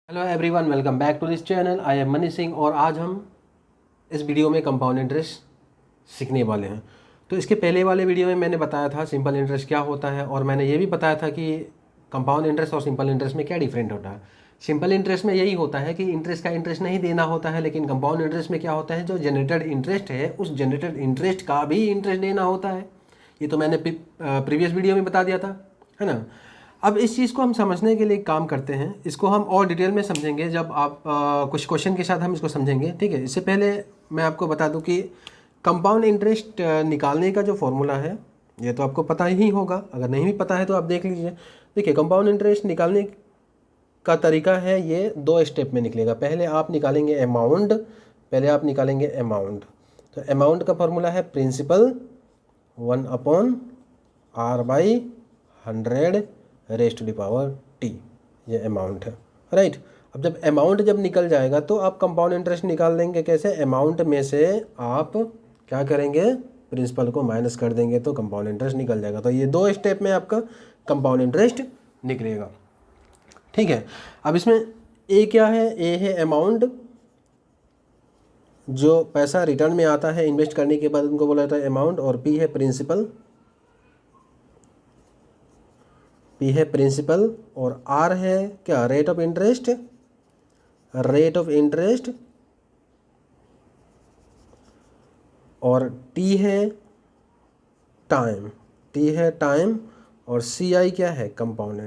Hello everyone, welcome back to this channel. I am Mani Singh और आज हम इस वीडियो में कंपाउंड इंटरेस्ट सीखने वाले हैं। तो इसके पहले वाले वीडियो में मैंने बताया था सिंपल इंटरेस्ट क्या होता है और मैंने ये भी बताया था कि कंपाउंड इंटरेस्ट और सिंपल इंटरेस्ट में क्या डिफरेंट होता है। सिंपल इंटरेस्ट में यही होता है कि इंटरेस्ट का इंटरेस्ट नहीं देना होता है, लेकिन कंपाउंड इंटरेस्ट में क्या होता है, जो जनरेटेड इंटरेस्ट है उस जनरेटेड इंटरेस्ट का भी इंटरेस्ट देना होता है। ये तो मैंने प्रीवियस वीडियो में बता दिया था, है ना। अब इस चीज़ को हम समझने के लिए एक काम करते हैं, इसको हम और डिटेल में समझेंगे जब आप कुछ क्वेश्चन के साथ हम इसको समझेंगे, ठीक है। इससे पहले मैं आपको बता दूं कि कंपाउंड इंटरेस्ट निकालने का जो फॉर्मूला है ये तो आपको पता ही होगा, अगर नहीं भी पता है तो आप देख लीजिए। देखिए, कंपाउंड इंटरेस्ट निकालने का तरीका है, ये दो स्टेप में निकलेगा। पहले आप निकालेंगे अमाउंट, तो अमाउंट का फॉर्मूला है principal 1/r/100 raise to the power t, ये अमाउंट है, राइट। अब जब निकल जाएगा तो आप कंपाउंड इंटरेस्ट निकाल लेंगे। कैसे? अमाउंट में से आप क्या करेंगे, प्रिंसिपल को माइनस कर देंगे तो कंपाउंड इंटरेस्ट निकल जाएगा। तो ये दो स्टेप में आपका कंपाउंड इंटरेस्ट निकलेगा, ठीक है। अब इसमें ए क्या है? ए है अमाउंट, जो पैसा रिटर्न में आता है इन्वेस्ट करने के बाद उनको बोला जाता है अमाउंट, और पी है प्रिंसिपल, और आर है क्या? रेट ऑफ इंटरेस्ट, और टी है टाइम, और सी आई क्या है? Compound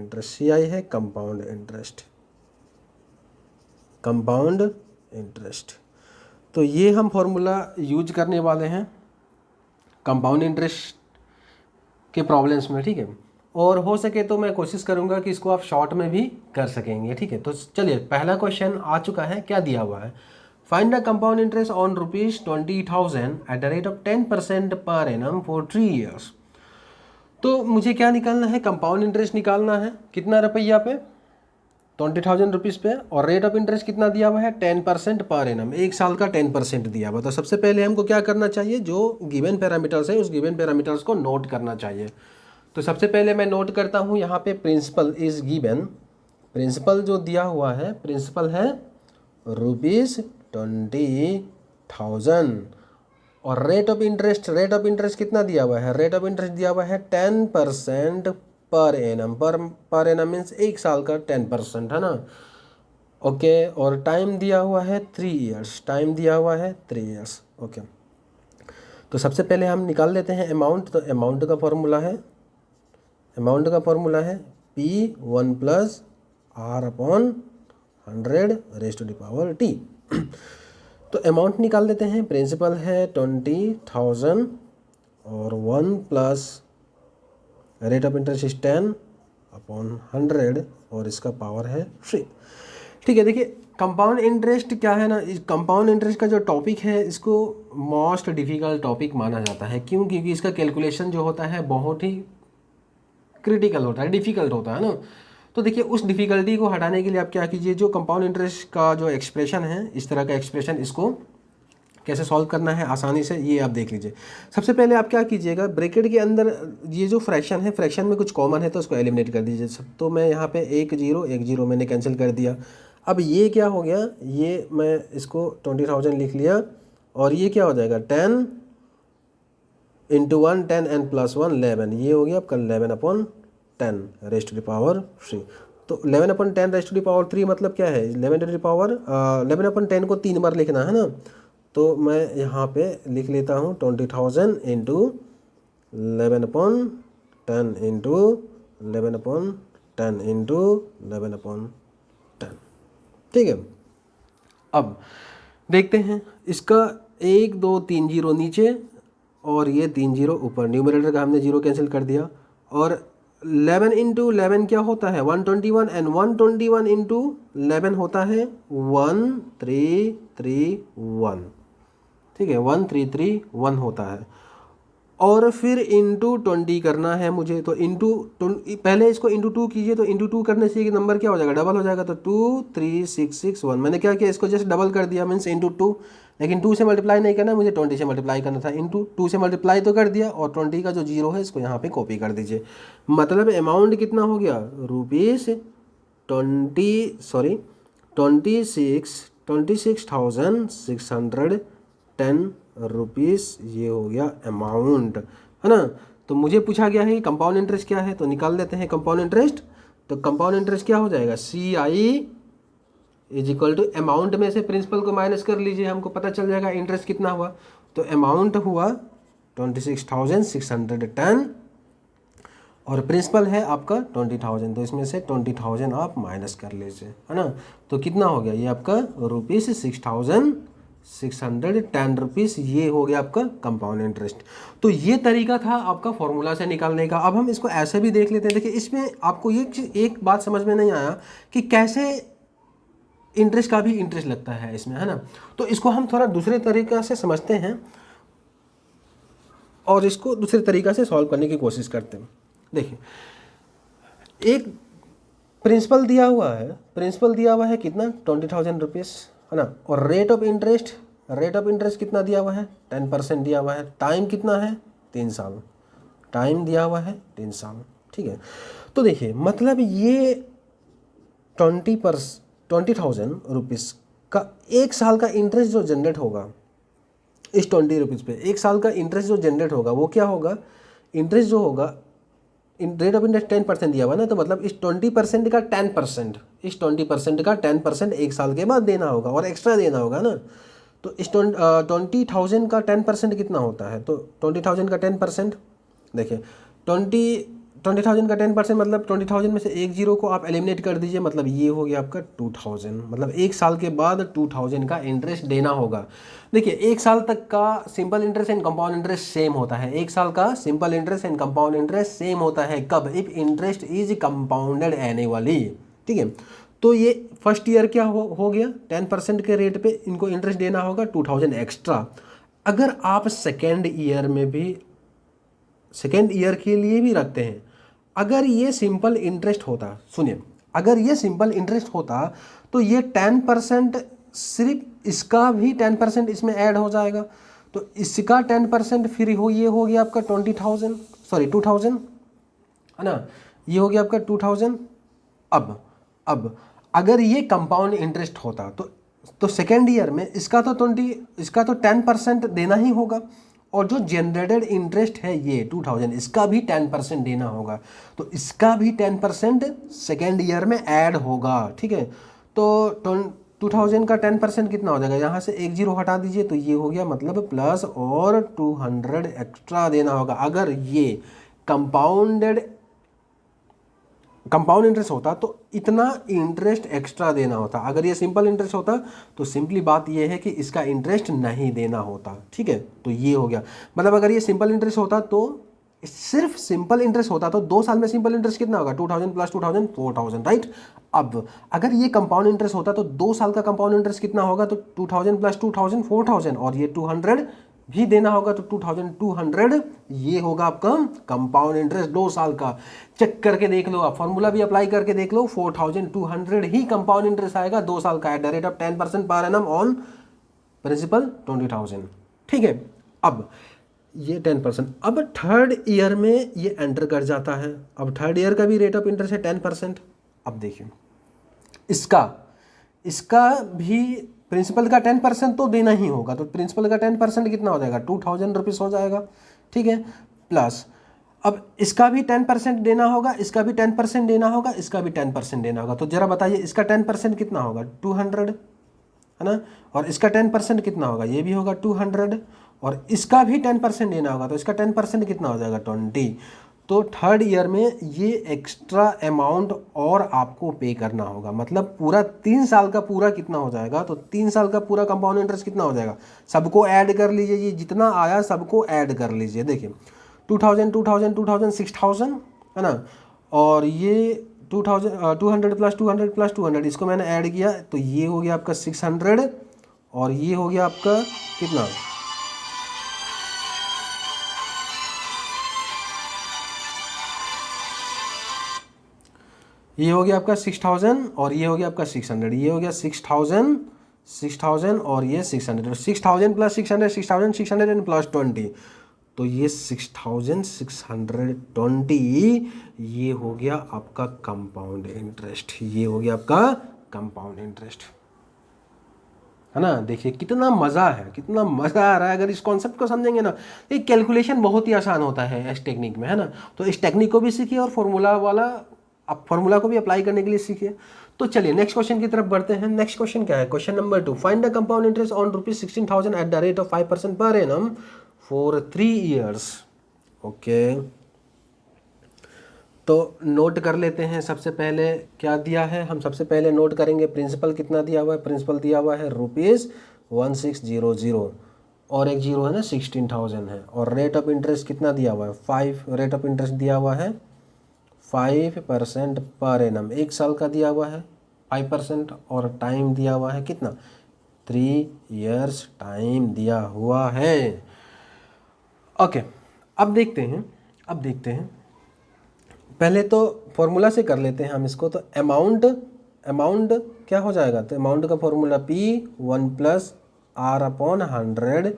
interest. तो ये हम फॉर्मूला यूज करने वाले हैं कंपाउंड इंटरेस्ट के प्रॉब्लम्स में, ठीक है। और हो सके तो मैं कोशिश करूंगा कि इसको आप शॉर्ट में भी कर सकेंगे, ठीक है। तो चलिए, पहला क्वेश्चन आ चुका है, क्या दिया हुआ है? Find the compound interest on ₹20,000 eight the rate of 10% पर एनम फॉर 3 ईयर्स। तो मुझे क्या निकालना है? कंपाउंड इंटरेस्ट निकालना है। कितना रुपया पे? 20,000 रुपीज़ पे। और रेट ऑफ इंटरेस्ट कितना दिया हुआ है? 10% पर एनम, एक साल का 10% दिया हुआ। तो सबसे पहले हमको क्या करना चाहिए, जो गिवन पैरामीटर्स है उस गिवन पैरामीटर्स को नोट करना चाहिए। तो सबसे पहले मैं नोट करता हूँ यहाँ पे प्रिंसिपल इज गिवन। प्रिंसिपल जो दिया हुआ है, प्रिंसिपल है ₹20,000, और रेट ऑफ इंटरेस्ट कितना दिया हुआ है? रेट ऑफ इंटरेस्ट दिया हुआ है 10% per annum. Per annum means एक साल का 10%, है ना। ओके, और टाइम दिया हुआ है 3 ईयर्स, ओके। तो सबसे पहले हम निकाल लेते हैं अमाउंट। तो अमाउंट का फॉर्मूला है P1 + R/100 raise to the power t। तो अमाउंट निकाल लेते हैं। प्रिंसिपल है 20,000 और 1 प्लस रेट ऑफ इंटरेस्ट 10/100 और इसका पावर है 3, ठीक है। देखिए, कंपाउंड इंटरेस्ट क्या है ना, इस कंपाउंड इंटरेस्ट का जो टॉपिक है इसको मोस्ट डिफ़िकल्ट टॉपिक माना जाता है। क्यों? क्योंकि इसका कैलकुलेशन जो होता है बहुत ही क्रिटिकल होता है, डिफ़िकल्ट होता है ना। तो देखिए, उस डिफ़िकल्टी को हटाने के लिए आप क्या कीजिए, जो कंपाउंड इंटरेस्ट का जो एक्सप्रेशन है, इस तरह का एक्सप्रेशन, इसको कैसे सॉल्व करना है आसानी से, ये आप देख लीजिए। सबसे पहले आप क्या कीजिएगा, ब्रैकेट के अंदर ये जो फ्रैक्शन है, फ्रैक्शन में कुछ कॉमन है तो उसको एलिमिनेट कर दीजिए। तो मैं यहाँ पे 1 0 मैंने कैंसिल कर दिया। अब ये क्या हो गया, ये मैं इसको 20,000 लिख लिया, और ये क्या हो जाएगा, 10 × 1 10 and +1 11, ये हो गया आपका 11/10 रेज़ टू द पावर 3। तो 11/10 रेज़ टू द पावर 3 मतलब क्या है, 11/10 को 3 बार लिखना है ना। तो मैं यहाँ पे लिख लेता हूँ 20,000 × 11/10 × 11/10 × 11/10, ठीक है। अब देखते हैं इसका 1 2 3 0 नीचे और ये 3 0 ऊपर, न्यूमरेटर का हमने 0 कैंसिल कर दिया। और 11 × 11 क्या होता है? 121, एंड 121 × 11 होता है 1331, ठीक है, 1331 होता है। और फिर इंटू 20 करना है मुझे। तो पहले इसको इंटू 2 कीजिए, तो इंटू 2 करने से ये नंबर क्या हो जाएगा, डबल हो जाएगा। तो 23661, मैंने क्या किया, इसको जस्ट डबल कर दिया, मीन्स इंटू 2। लेकिन 2 से मल्टीप्लाई नहीं करना, मुझे 20 से मल्टीप्लाई करना था। इंटू 2 से मल्टीप्लाई तो कर दिया, और 20 का जो 0 है इसको यहाँ पे कॉपी कर दीजिए। मतलब अमाउंट कितना हो गया, 26,610 रुपीज़ ये हो गया अमाउंट, है ना। तो मुझे पूछा गया है कि कंपाउंड इंटरेस्ट क्या है, तो निकाल लेते हैं कंपाउंड इंटरेस्ट। तो कंपाउंड इंटरेस्ट क्या हो जाएगा, CI is equal to amount में से प्रिंसिपल को माइनस कर लीजिए, हमको पता चल जाएगा इंटरेस्ट कितना हुआ। तो अमाउंट हुआ 26,610 और प्रिंसिपल है आपका 20,000, तो इसमें से 20,000 आप माइनस कर लीजिए, है ना। तो कितना हो गया ये आपका ₹6,610 रुपीज़, ये हो गया आपका कंपाउंड इंटरेस्ट। तो ये तरीका था आपका फॉर्मूला से निकालने का। अब हम इसको ऐसे भी देख लेते हैं। देखिए इसमें आपको ये एक बात समझ में नहीं आया कि कैसे इंटरेस्ट का भी इंटरेस्ट लगता है इसमें, है ना। तो इसको हम थोड़ा दूसरे तरीक़ा से समझते हैं और इसको दूसरे तरीक़ा से सॉल्व करने की कोशिश करते हैं। देखिए एक प्रिंसिपल दिया हुआ है कितना, 20,000 रुपीज़, है ना। और रेट ऑफ इंटरेस्ट कितना दिया हुआ है, 10% दिया हुआ है। टाइम कितना है, 3 साल, टाइम दिया हुआ है 3 साल, ठीक है। तो देखिए मतलब ये 20,000 रुपीज़ का एक साल का इंटरेस्ट जो जनरेट होगा इस 20 रुपीज़ पे, एक साल का इंटरेस्ट जो जनरेट होगा वो क्या होगा, इंटरेस्ट जो होगा रेट ऑफ इंटरेस्ट 10% दिया हुआ ना, तो मतलब इस 20% का 10%, इस 20% का 10% एक साल के बाद देना होगा और एक्स्ट्रा देना होगा ना। तो इस 20,000 का 10% कितना होता है, तो 20,000 का 10% देखिए 20,000 का 10% मतलब 20,000 में से एक जीरो को आप एलिमिनेट कर दीजिए, मतलब ये हो गया आपका 2,000, मतलब एक साल के बाद 2,000 का इंटरेस्ट देना होगा। देखिए एक साल तक का simple interest and compound interest same होता है, एक साल का simple interest and compound interest same होता है कब, if interest is compounded annually, ठीक है। तो ये फर्स्ट ईयर क्या हो गया, 10% के रेट पे इनको इंटरेस्ट देना होगा 2,000 एक्स्ट्रा। अगर आप सेकेंड ईयर के लिए भी रखते हैं, अगर ये सिंपल इंटरेस्ट होता, सुनिए अगर ये सिंपल इंटरेस्ट होता तो ये 10% सिर्फ इसका भी 10% इसमें ऐड हो जाएगा, तो इसका 10% फिर ये हो गया आपका 2,000, है ना, ये हो गया आपका 2,000। अब अगर ये कंपाउंड इंटरेस्ट होता तो सेकेंड ईयर में इसका तो 10% देना ही होगा, और जो जनरेटेड इंटरेस्ट है ये 2,000, इसका भी 10% देना होगा, तो इसका भी 10% सेकेंड ईयर में ऐड होगा, ठीक है। तो 2,000 का 10% कितना हो जाएगा, यहाँ से एक जीरो हटा दीजिए तो ये हो गया, मतलब प्लस और 200 एक्स्ट्रा देना होगा। अगर ये कंपाउंड इंटरेस्ट होता तो इतना इंटरेस्ट एक्स्ट्रा देना होता, अगर ये सिंपल इंटरेस्ट होता तो सिंपली बात ये है कि इसका इंटरेस्ट नहीं देना होता, ठीक है। तो ये हो गया, मतलब अगर ये सिंपल इंटरेस्ट होता तो सिर्फ सिंपल इंटरेस्ट होता तो 2 साल में सिंपल इंटरेस्ट कितना होगा, 2,000 प्लस 2,000 4,000, राइट। अब अगर ये कंपाउंड इंटरेस्ट होता तो 2 साल का कंपाउंड इंटरेस्ट कितना होगा, तो 2,000 प्लस 2,000 4,000, और ये 200 भी देना होगा, तो 2,200 ये होगा आपका कंपाउंड इंटरेस्ट 2 साल का। चेक करके देख लो, आप फॉर्मूला भी अप्लाई करके देख लो, 4,200 ही कंपाउंड इंटरेस्ट आएगा 2 साल का eight the rate of 10% per annum on principal 20,000, ठीक है। अब ये 10%, अब थर्ड ईयर में ये एंटर कर जाता है, अब थर्ड ईयर का भी रेट ऑफ इंटरेस्ट है 10%। अब देखिए इसका भी प्रिंसिपल का 10% तो देना ही होगा, तो प्रिंसिपल का 10% कितना हो जाएगा, 2,000 रुपीज़ हो जाएगा, ठीक है। प्लस अब इसका भी 10% देना होगा, इसका भी 10% देना होगा, इसका भी 10% देना होगा। तो जरा बताइए इसका 10% कितना होगा, 200, है ना, और इसका 10% कितना होगा, ये भी होगा 200, और इसका भी 10% देना होगा, तो इसका 10% कितना हो जाएगा, 20। तो थर्ड ईयर में ये एक्स्ट्रा अमाउंट और आपको पे करना होगा, मतलब पूरा 3 साल का पूरा कितना हो जाएगा, तो 3 साल का पूरा कंपाउंड इंटरेस्ट कितना हो जाएगा, सबको ऐड कर लीजिए, ये जितना आया सबको ऐड कर लीजिए। देखिए 2,000 2,000 2,000 6,000, है ना, और ये 200 प्लस 200 प्लस 200 इसको मैंने ऐड किया, तो ये हो गया आपका 600, और ये हो गया आपका कितना, ये हो गया आपका 6,000, और ये हो गया आपका 600, ये हो गया 6,000 और ये 600, 6,000 प्लस 600 6,600 एंड प्लस 20, तो ये 6,620 ये हो गया आपका कंपाउंड इंटरेस्ट, ये हो गया आपका कंपाउंड इंटरेस्ट, है ना। देखिए कितना मज़ा है, कितना मज़ा आ रहा है अगर इस कॉन्सेप्ट को समझेंगे ना। ये कैलकुलेशन बहुत ही आसान होता है इस टेक्निक में, है ना। तो इस टेक्निक को भी सीखिए और फॉर्मूला वाला, आप फार्मूला को भी अप्लाई करने के लिए सीखिए। तो चलिए नेक्स्ट क्वेश्चन की तरफ बढ़ते हैं। नेक्स्ट क्वेश्चन क्या है? Question number 2, find the compound interest on ₹16,000 eight the rate of 5% पर एनम फॉर 3 ईयर्स। ओके, तो नोट कर लेते हैं। सबसे पहले क्या दिया है, हम सबसे पहले नोट करेंगे प्रिंसिपल कितना दिया हुआ है। प्रिंसिपल दिया हुआ है ₹1600 और एक जीरो है ना 16,000 है। और रेट ऑफ इंटरेस्ट कितना दिया हुआ है? 5 रेट ऑफ इंटरेस्ट दिया हुआ है 5% पर एनम, 1 साल का दिया हुआ है 5%। और टाइम दिया हुआ है कितना? 3 ईयर्स टाइम दिया हुआ है। ओके, अब देखते हैं पहले तो फॉर्मूला से कर लेते हैं हम इसको। तो अमाउंट क्या हो जाएगा? तो अमाउंट का formula P1 + R/100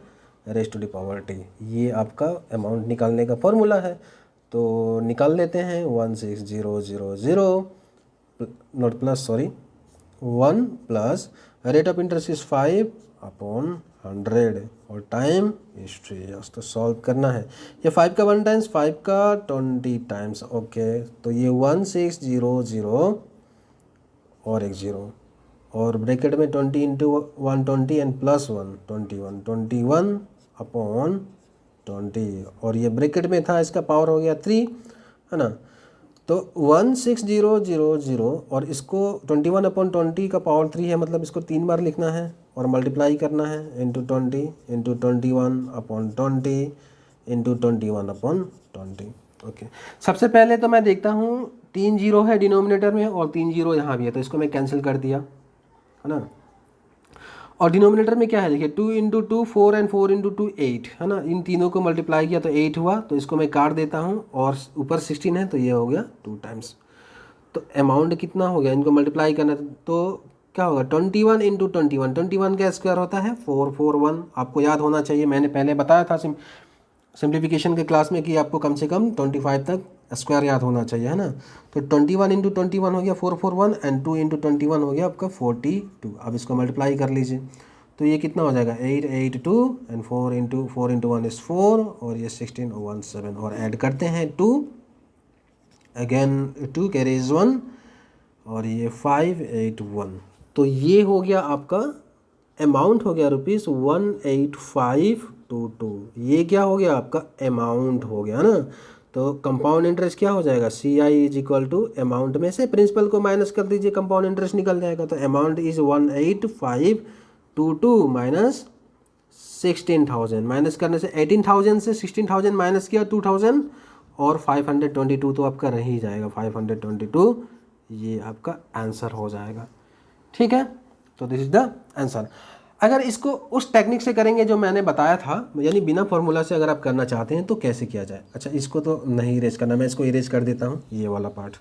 raise to the power T। ये आपका अमाउंट निकालने का फॉर्मूला है। तो निकाल लेते हैं 16000 not plus, sorry 1 plus rate of interest is 5/100 और टाइम इज 3 तो सॉल्व करना है। ये 5 का 1 टाइम्स, 5 का 20 टाइम्स। ओके, तो ये 1600 और एक जीरो और ब्रैकेट में 20 इंटू 120 एंड प्लस 1 21/20 और ये ब्रैकेट में था, इसका पावर हो गया 3, है ना। तो 16000 और इसको 21/20 का पावर 3 है, मतलब इसको 3 बार लिखना है और मल्टीप्लाई करना है इंटू 20 इंटू 21/20 इंटू 21/20। ओके, सबसे पहले तो मैं देखता हूँ 3 जीरो है डिनोमिनेटर में और 3 जीरो यहाँ भी है, तो इसको मैं कैंसिल कर दिया, है ना। और डिनोमिनेटर में क्या है? देखिए 2 इंटू 2 4 एंड 4 इंटू 2 8, है ना। इन तीनों को मल्टीप्लाई किया तो 8 हुआ, तो इसको मैं काट देता हूँ और ऊपर 16 है तो ये हो गया 2 टाइम्स। तो अमाउंट कितना हो गया? इनको मल्टीप्लाई करना तो क्या होगा? 21 इंटू 21 का स्क्वायर होता है 441। आपको याद होना चाहिए, मैंने पहले बताया था सिंप्लीफिकेशन के क्लास में कि आपको कम से कम 25 तक स्क्वायर याद होना चाहिए, है ना। तो 21 इंटू 21 हो गया 441 एंड 2 इंटू 21 हो गया आपका 42। अब इसको मल्टीप्लाई कर लीजिए तो ये कितना हो जाएगा? 882 एंड 4 इंटू 1 इज़ 4 और ये 16 और 1 7 और ऐड करते हैं 2 अगेन 2 कैरीज 1 और ये 581। तो ये हो गया आपका अमाउंट, हो गया ₹18522। ये क्या हो गया? आपका अमाउंट हो गया ना। तो कंपाउंड इंटरेस्ट क्या हो जाएगा? CI is equal to amount में से प्रिंसिपल को माइनस कर दीजिए, कंपाउंड इंटरेस्ट निकल जाएगा। तो अमाउंट इज 18522 माइनस 16,000। माइनस करने से 18,000 से 16,000 माइनस किया 2,000 और 522 तो आपका रह ही जाएगा 522। ये आपका आंसर हो जाएगा, ठीक है। तो दिस इज द आंसर। अगर इसको उस टेक्निक से करेंगे जो मैंने बताया था, यानी बिना फॉर्मूला से अगर आप करना चाहते हैं तो कैसे किया जाए। अच्छा, इसको तो नहीं इरेज करना, मैं इसको इरेज कर देता हूँ, ये वाला पार्ट।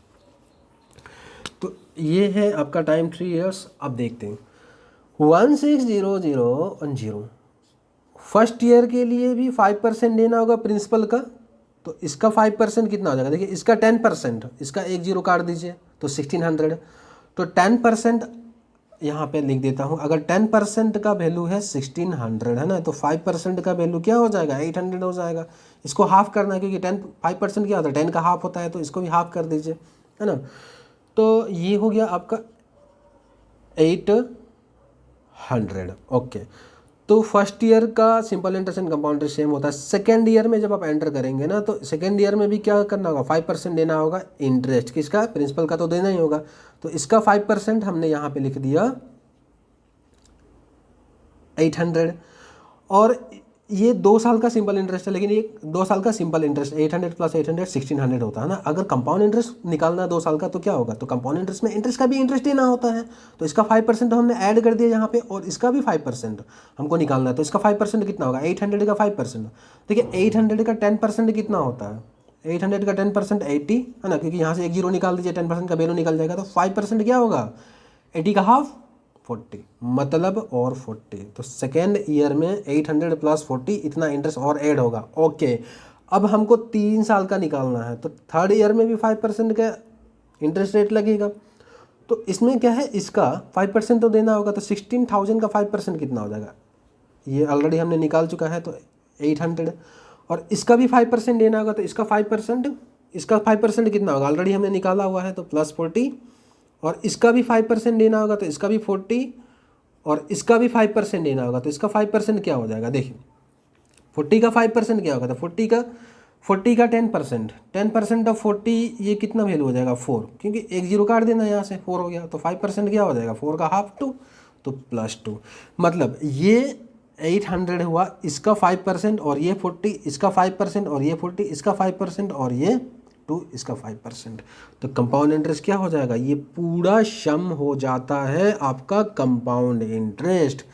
तो ये है आपका टाइम 3 ईयर्स। अब देखते हैं 1600 और 0 फर्स्ट ईयर के लिए भी 5% देना होगा प्रिंसिपल का। तो इसका 5% कितना हो जाएगा? देखिए इसका 10%, इसका एक जीरो काट दीजिए तो 1600। तो 10% यहाँ पे लिख देता हूँ। अगर 10% का वैल्यू है 1600, है ना, तो 5% का वैल्यू क्या हो जाएगा? 800 हो जाएगा। इसको हाफ करना है क्योंकि 5% क्या होता है? 10 का हाफ होता है, तो इसको भी हाफ कर दीजिए, है ना। तो ये हो गया आपका 800। ओके, तो फर्स्ट ईयर का simple interest and compound interest same होता है। सेकेंड ईयर में जब आप एंटर करेंगे ना, तो सेकेंड ईयर में भी क्या करना होगा? 5% देना होगा इंटरेस्ट। किसका? प्रिंसिपल का तो देना ही होगा। तो इसका 5% हमने यहाँ पे लिख दिया 800। और ये 2 साल का सिंपल इंटरेस्ट है, लेकिन ये 2 साल का सिंपल इंटरेस्ट 800 + 800 1600 होता है ना। अगर कंपाउंड इंटरेस्ट निकालना है 2 साल का तो क्या होगा? तो कंपाउंड इंटरेस्ट में इंटरेस्ट का भी इंटरेस्ट देना होता है। तो इसका 5% हमने ऐड कर दिया यहाँ पे और इसका भी 5% हमको निकालना है। तो इसका 5% कितना होगा? 800 का 5%। देखिए 800 का 10% कितना होता है? 800 का 10% 80, है ना, क्योंकि यहाँ से एक जीरो निकाल दीजिए 10% का वैल्यू निकल जाएगा। तो 5% क्या होगा? 80 का हाफ 40, मतलब और 40। तो सेकेंड ईयर में 800 + 40 इतना इंटरेस्ट और ऐड होगा। ओके, अब हमको 3 साल का निकालना है, तो थर्ड ईयर में भी 5% का इंटरेस्ट रेट लगेगा। तो इसमें क्या है, इसका 5% तो देना होगा, तो 16,000 का 5% कितना हो जाएगा, ये ऑलरेडी हमने निकाल चुका है, तो 800। और इसका भी 5% देना होगा, तो इसका 5% कितना होगा, ऑलरेडी हमने निकाला हुआ है, तो +40। और इसका भी 5% देना होगा, तो इसका भी 40। और इसका भी 5% देना होगा, तो इसका 5% क्या हो जाएगा, देखिए 40 का 5% क्या होगा, तो 40 का 10% ऑफ 40, ये कितना वैल्यू हो जाएगा 4, क्योंकि एक जीरो काट देना यहाँ से, 4 हो गया, तो 5% क्या हो जाएगा, 4 का हाफ 2, तो +2। मतलब ये 800 हुआ, इसका 5% और ये 40, इसका 5% और ये 40, इसका 5% और ये 2, इसका 5%। तो कंपाउंड इंटरेस्ट क्या हो जाएगा, ये पूरा सम हो जाता है आपका कंपाउंड इंटरेस्ट।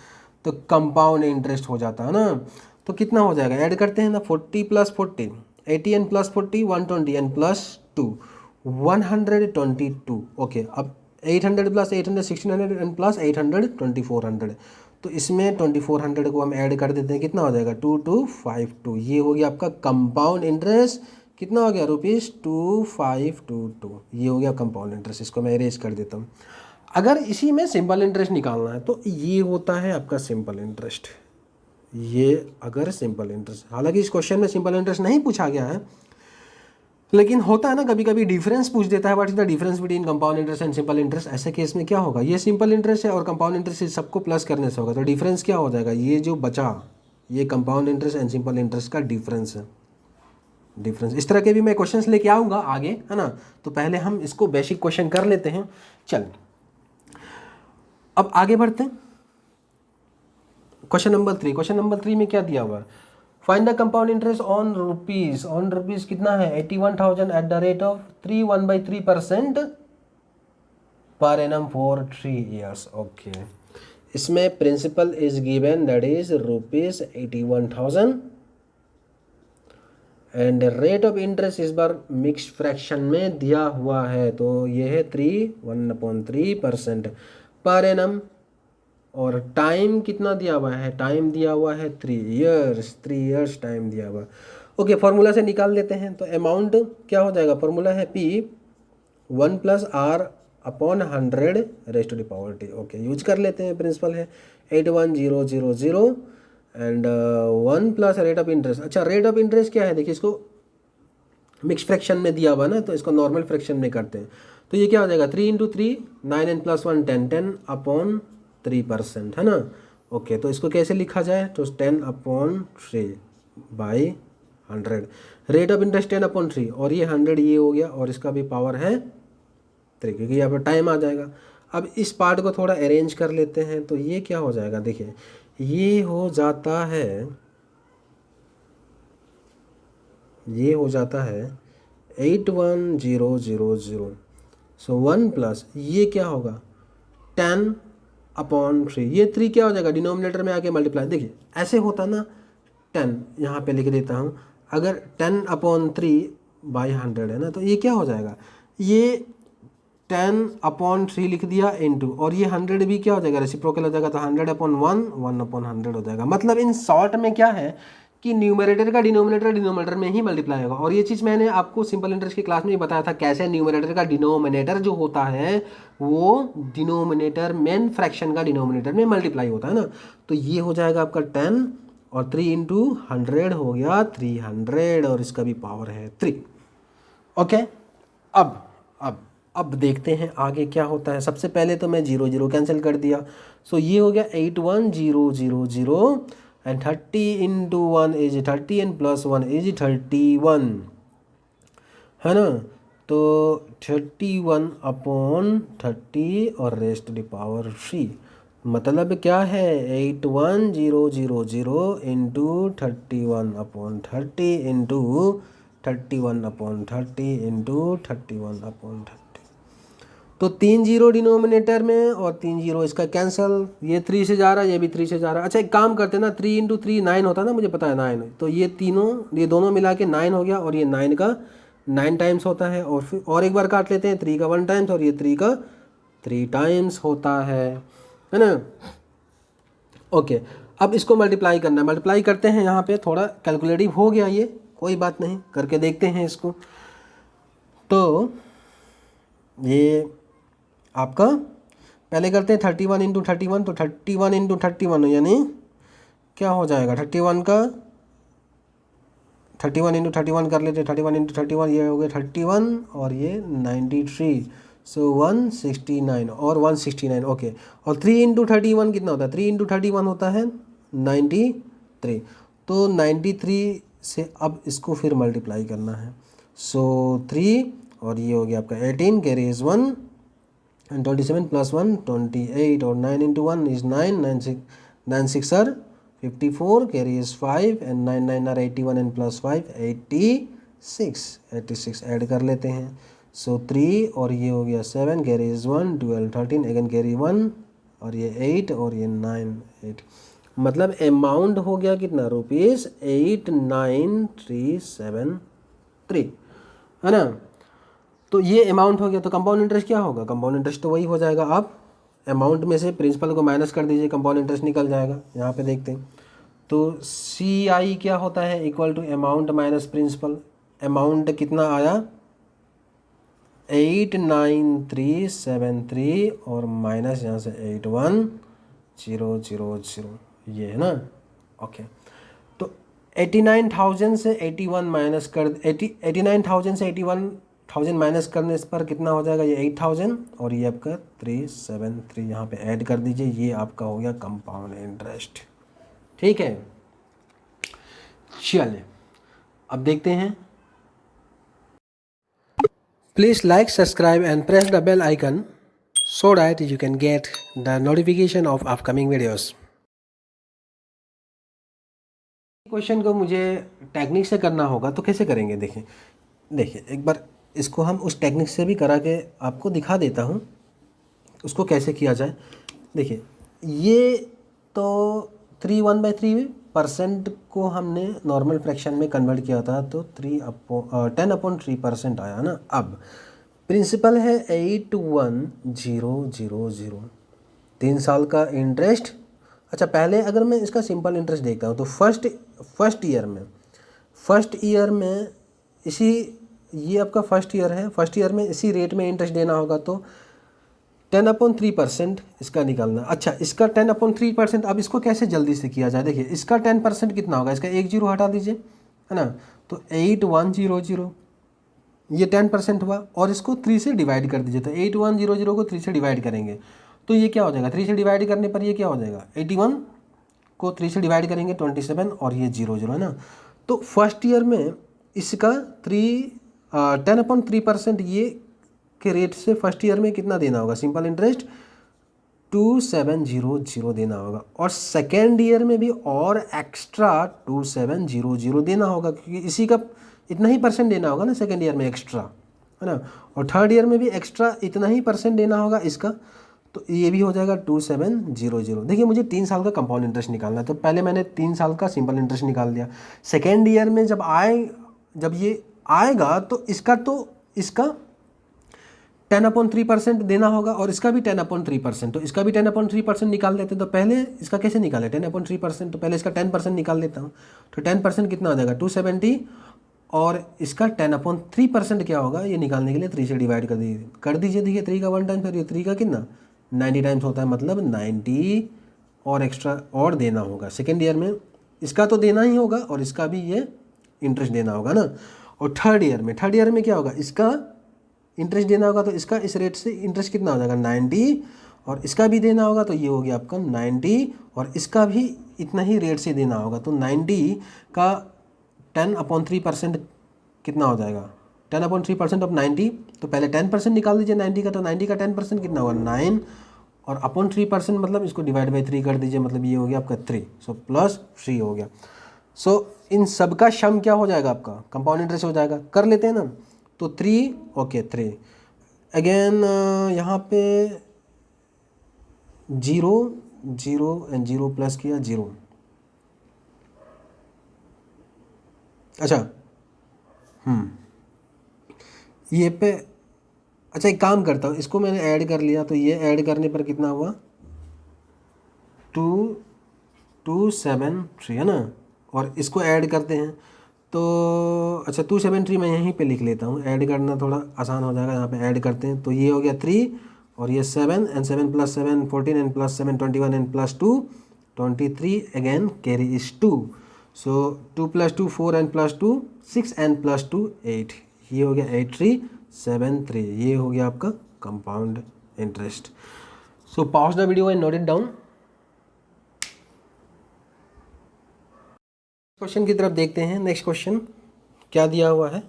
तो कंपाउंड इंटरेस्ट हो जाता है ना, तो कितना हो जाएगा, ऐड करते हैं ना, 40 + 40, 80 एंड +40, 120 एंड +2, 122। ओके, अब 800 + 800 1600 एंड +800 2400। तो इसमें 2400 को हम ऐड कर देते हैं, कितना हो जाएगा, 2252। ये हो गया आपका कंपाउंड इंटरेस्ट, कितना हो गया, ₹2522। ये हो गया कंपाउंड इंटरेस्ट। इसको मैं इरेज कर देता हूँ। अगर इसी में सिंपल इंटरेस्ट निकालना है तो ये होता है आपका सिंपल इंटरेस्ट। ये अगर सिंपल इंटरेस्ट, हालांकि इस क्वेश्चन में सिंपल इंटरेस्ट नहीं पूछा गया है, लेकिन होता है ना कभी कभी डिफरेंस पूछ देता है, what is the difference between compound interest and simple interest. ऐसे केस में क्या होगा, ये सिंपल इंटरेस्ट है और कंपाउंड इंटरेस्ट सबको प्लस करने से होगा, तो डिफरेंस क्या हो जाएगा, ये जो बचा ये compound interest and simple interest का डिफरेंस है। डिफरेंस इस तरह के भी मैं क्वेश्चंस लेके आऊँगा आगे, है ना। तो पहले हम इसको बेसिक क्वेश्चन कर लेते हैं। चल अब आगे बढ़ते हैं। क्वेश्चन नंबर 3, क्वेश्चन नंबर 3 में क्या दिया हुआ है, find the compound interest on rupees कितना है 81,000 at the rate of 3/3% per annum for 3 years। Okay, इसमें principal is given, that is ₹81,000 and rate of interest इस बार मिक्स्ड फ्रैक्शन में दिया हुआ है, तो ये है 1/3% पर एनम। और टाइम कितना दिया हुआ है, टाइम दिया हुआ है 3 years टाइम दिया हुआ। ओके, फॉर्मूला से निकाल लेते हैं। तो अमाउंट क्या हो जाएगा, फॉर्मूला है P 1 + R/100⁻⁷। ओके, यूज कर लेते हैं, प्रिंसिपल है 81000 एंड 1 + रेट ऑफ इंटरेस्ट। अच्छा, रेट ऑफ इंटरेस्ट क्या है, देखिए इसको मिक्स फ्रैक्शन में दिया हुआ ना, तो इसको नॉर्मल फ्रैक्शन में करते हैं। तो ये क्या हो जाएगा, 3 × 3 9 एंड +1 10/3%, है ना। ओके, तो इसको कैसे लिखा जाए, तो 10/3/100। रेट ऑफ इंटरेस्ट 10/3 और ये 100 ये हो गया, और इसका भी पावर है 3, क्योंकि यहाँ पर टाइम आ जाएगा। अब इस पार्ट को थोड़ा अरेंज कर लेते हैं, तो ये क्या हो जाएगा, देखिए ये हो जाता है 81,000। सो 1 प्लस ये क्या होगा 10/3, ये 3 क्या हो जाएगा डिनोमिनेटर में आके मल्टीप्लाई। देखिए ऐसे होता ना, 10 यहाँ पे लिख देता हूँ, अगर 10/3/100 है ना, तो ये क्या हो जाएगा, ये 10/3 लिख दिया इनटू, और ये 100 भी क्या हो जाएगा रेसिप्रोकल हो जाएगा, तो 100/1 1/100 हो जाएगा। मतलब इन शॉर्ट में क्या है कि न्यूमरेटर का डिनोमिनेटर में ही मल्टीप्लाई होगा। और ये चीज़ मैंने आपको सिंपल इंटरेस्ट की क्लास में ही बताया था, कैसे न्यूमरेटर का डिनोमिनेटर जो होता है वो डिनोमिनेटर मेन फ्रैक्शन का डिनोमिनेटर में मल्टीप्लाई होता है ना। तो ये हो जाएगा आपका 10 और 3 × 100 हो गया 300, और इसका भी पावर है 3। ओके, अब देखते हैं आगे क्या होता है। सबसे पहले तो मैं 0 0 कैंसिल कर दिया, सो ये हो गया 81,000 एंड 30 × 1 इज 30 एंड +1 इज 31, है ना। तो 31/30 और रेस्ट द पावर 3, मतलब क्या है 81,000 इंटू 31/30 इंटू 31/30 इंटू 31/30। तो 3 0 डिनोमिनेटर में और 3 0 इसका कैंसल, ये 3 से जा रहा है, ये भी 3 से जा रहा है। अच्छा एक काम करते हैं ना, 3 × 3 9 होता है ना, मुझे पता है 9, तो ये दोनों मिला के 9 हो गया, और ये 9 का 9 टाइम्स होता है। और फिर और एक बार काट लेते हैं, 3 का 1 टाइम्स और ये 3 का 3 टाइम्स होता है ना। ओके, अब इसको मल्टीप्लाई करना है, मल्टीप्लाई करते हैं। यहाँ पे थोड़ा कैलकुलेटिव हो गया, ये कोई बात नहीं, करके देखते हैं इसको। तो ये आपका पहले करते हैं 31 इंटू 31, तो 31 इंटू 31 यानी क्या हो जाएगा 31 का 31 इंटू 31 कर लेते हैं, 31 इंटू 31 ये हो गया 31 और ये 93, सो 169 और 169 ओके। और 3 इंटू 31 कितना होता है, 3 इंटू 31 होता है 93, तो 93 से अब इसको फिर मल्टीप्लाई करना है, सो 3 और ये हो गया आपका 18 कैरी इज़ 1 एंड 27 प्लस 1 28 और 9 into 1 is 9, 9 6 are 54 carry is 5 and 9 9 are 81 and plus 5 86 add कर लेते हैं, सो 3 और ये हो गया 7 कैरी इज़ 1 12 13 अगेन कैरी 1 और ये 8 और ये 9 8, मतलब अमाउंट हो गया कितना रुपीज़ 89373 है ना। तो ये अमाउंट हो गया, तो कंपाउंड इंटरेस्ट क्या होगा, कंपाउंड इंटरेस्ट तो वही हो जाएगा, आप अमाउंट में से प्रिंसिपल को माइनस कर दीजिए, कंपाउंड इंटरेस्ट निकल जाएगा। यहाँ पे देखते हैं तो सी आई क्या होता है equal to amount minus principal, amount कितना आया 89373 और माइनस यहाँ से 81000 ये है ना ओके। तो 89,000 से 81 माइनस कर 89,000 से 81,000 माइनस करने पर कितना हो जाएगा, ये 8,000 और ये आपका 373 यहाँ पे ऐड कर दीजिए, ये आपका हो गया कंपाउंड इंटरेस्ट। ठीक है, चलिए अब देखते हैं। Please like subscribe and press the bell icon so that you can get the notification of upcoming videos। Question को मुझे टेक्निक से करना होगा तो कैसे करेंगे, देखिए एक बार इसको हम उस टेक्निक से भी करा के आपको दिखा देता हूँ उसको कैसे किया जाए। देखिए ये तो 3 1/3% को हमने नॉर्मल फ्रैक्शन में कन्वर्ट किया था, तो 10/3% आया ना। अब प्रिंसिपल है 81000, 3 साल का इंटरेस्ट। अच्छा पहले अगर मैं इसका सिंपल इंटरेस्ट देखता हूँ तो फर्स्ट ईयर में इसी, ये आपका फर्स्ट ईयर है, फर्स्ट ईयर में इसी रेट में इंटरेस्ट देना होगा, तो 10/3% इसका निकालना। अच्छा इसका 10/3%, अब इसको कैसे जल्दी से किया जाए, देखिए इसका 10% कितना होगा, इसका 1 जीरो हटा दीजिए है ना, तो 8100 ये 10% हुआ और इसको 3 से डिवाइड कर दीजिए, तो 8100 को 3 से डिवाइड करेंगे तो ये क्या हो जाएगा, 3 से डिवाइड करने पर ये क्या हो जाएगा 81 को 3 से डिवाइड करेंगे 27 और ये 00 है ना। तो फर्स्ट ईयर में इसका 10/3% ये के रेट से फर्स्ट ईयर में कितना देना होगा, सिंपल इंटरेस्ट 2700 देना होगा, और सेकेंड ईयर में भी और एक्स्ट्रा 2700 देना होगा, क्योंकि इसी का इतना ही परसेंट देना होगा ना सेकेंड ईयर में एक्स्ट्रा है ना, और थर्ड ईयर में भी एक्स्ट्रा इतना ही परसेंट देना होगा इसका, तो ये भी हो जाएगा 2700। देखिए मुझे 3 साल का कंपाउंड इंटरेस्ट निकालना है, तो पहले मैंने 3 साल का सिंपल इंटरेस्ट निकाल दिया। सेकेंड ईयर में जब ये आएगा तो इसका 10/3% देना होगा और इसका भी 10/3%, तो इसका भी 10/3% निकाल देते हैं। तो पहले इसका कैसे निकाले 10/3%, तो पहले इसका 10% निकाल देता हूँ, तो 10% कितना हो जाएगा 270 और इसका 10/3% क्या होगा, ये निकालने के लिए 3 से डिवाइड कर दीजिए। देखिए 3 का 1 टाइम, फिर ये 3 का कितना 90 टाइम्स होता है, मतलब 90 और एक्स्ट्रा और देना होगा सेकेंड ईयर में, इसका तो देना ही होगा और इसका भी ये इंटरेस्ट देना होगा ना। और थर्ड ईयर में क्या होगा, इसका इंटरेस्ट देना होगा, तो इसका इस रेट से इंटरेस्ट कितना हो जाएगा 90 और इसका भी देना होगा, तो ये हो गया आपका 90 और इसका भी इतना ही रेट से देना होगा, तो 90 का 10/3% कितना हो जाएगा 10/3% ऑफ 90, तो पहले 10% निकाल दीजिए 90 का, तो 90 का 10% कितना होगा 9 और अपॉन 3% मतलब इसको डिवाइड बाई 3 कर दीजिए, मतलब ये हो गया आपका 3, सो प्लस 3 हो गया। सो इन सब का सम क्या हो जाएगा आपका कंपाउंड इंटरेस्ट हो जाएगा, कर लेते हैं ना। तो 3 ओके 3 अगेन यहाँ पे 0 0 एंड 0 प्लस किया 0। अच्छा ये पे, अच्छा एक काम करता हूँ, इसको मैंने ऐड कर लिया, तो ये ऐड करने पर कितना हुआ 2273 है ना, और इसको ऐड करते हैं तो अच्छा 273 मैं यहीं पे लिख लेता हूँ, ऐड करना थोड़ा आसान हो जाएगा, यहाँ पे ऐड करते हैं, तो ये हो गया 3 और ये 7 and 7 plus 7 14 and plus 7 21 and plus 2 23 again carry is 2, so 2 plus 2 4 and plus 2 6 and plus 2 8, ये हो गया 8373, ये हो गया आपका compound interest. So pause the video and note it down. Question की तरफ देखते हैं। नेक्स्ट क्वेश्चन क्या दिया हुआ है।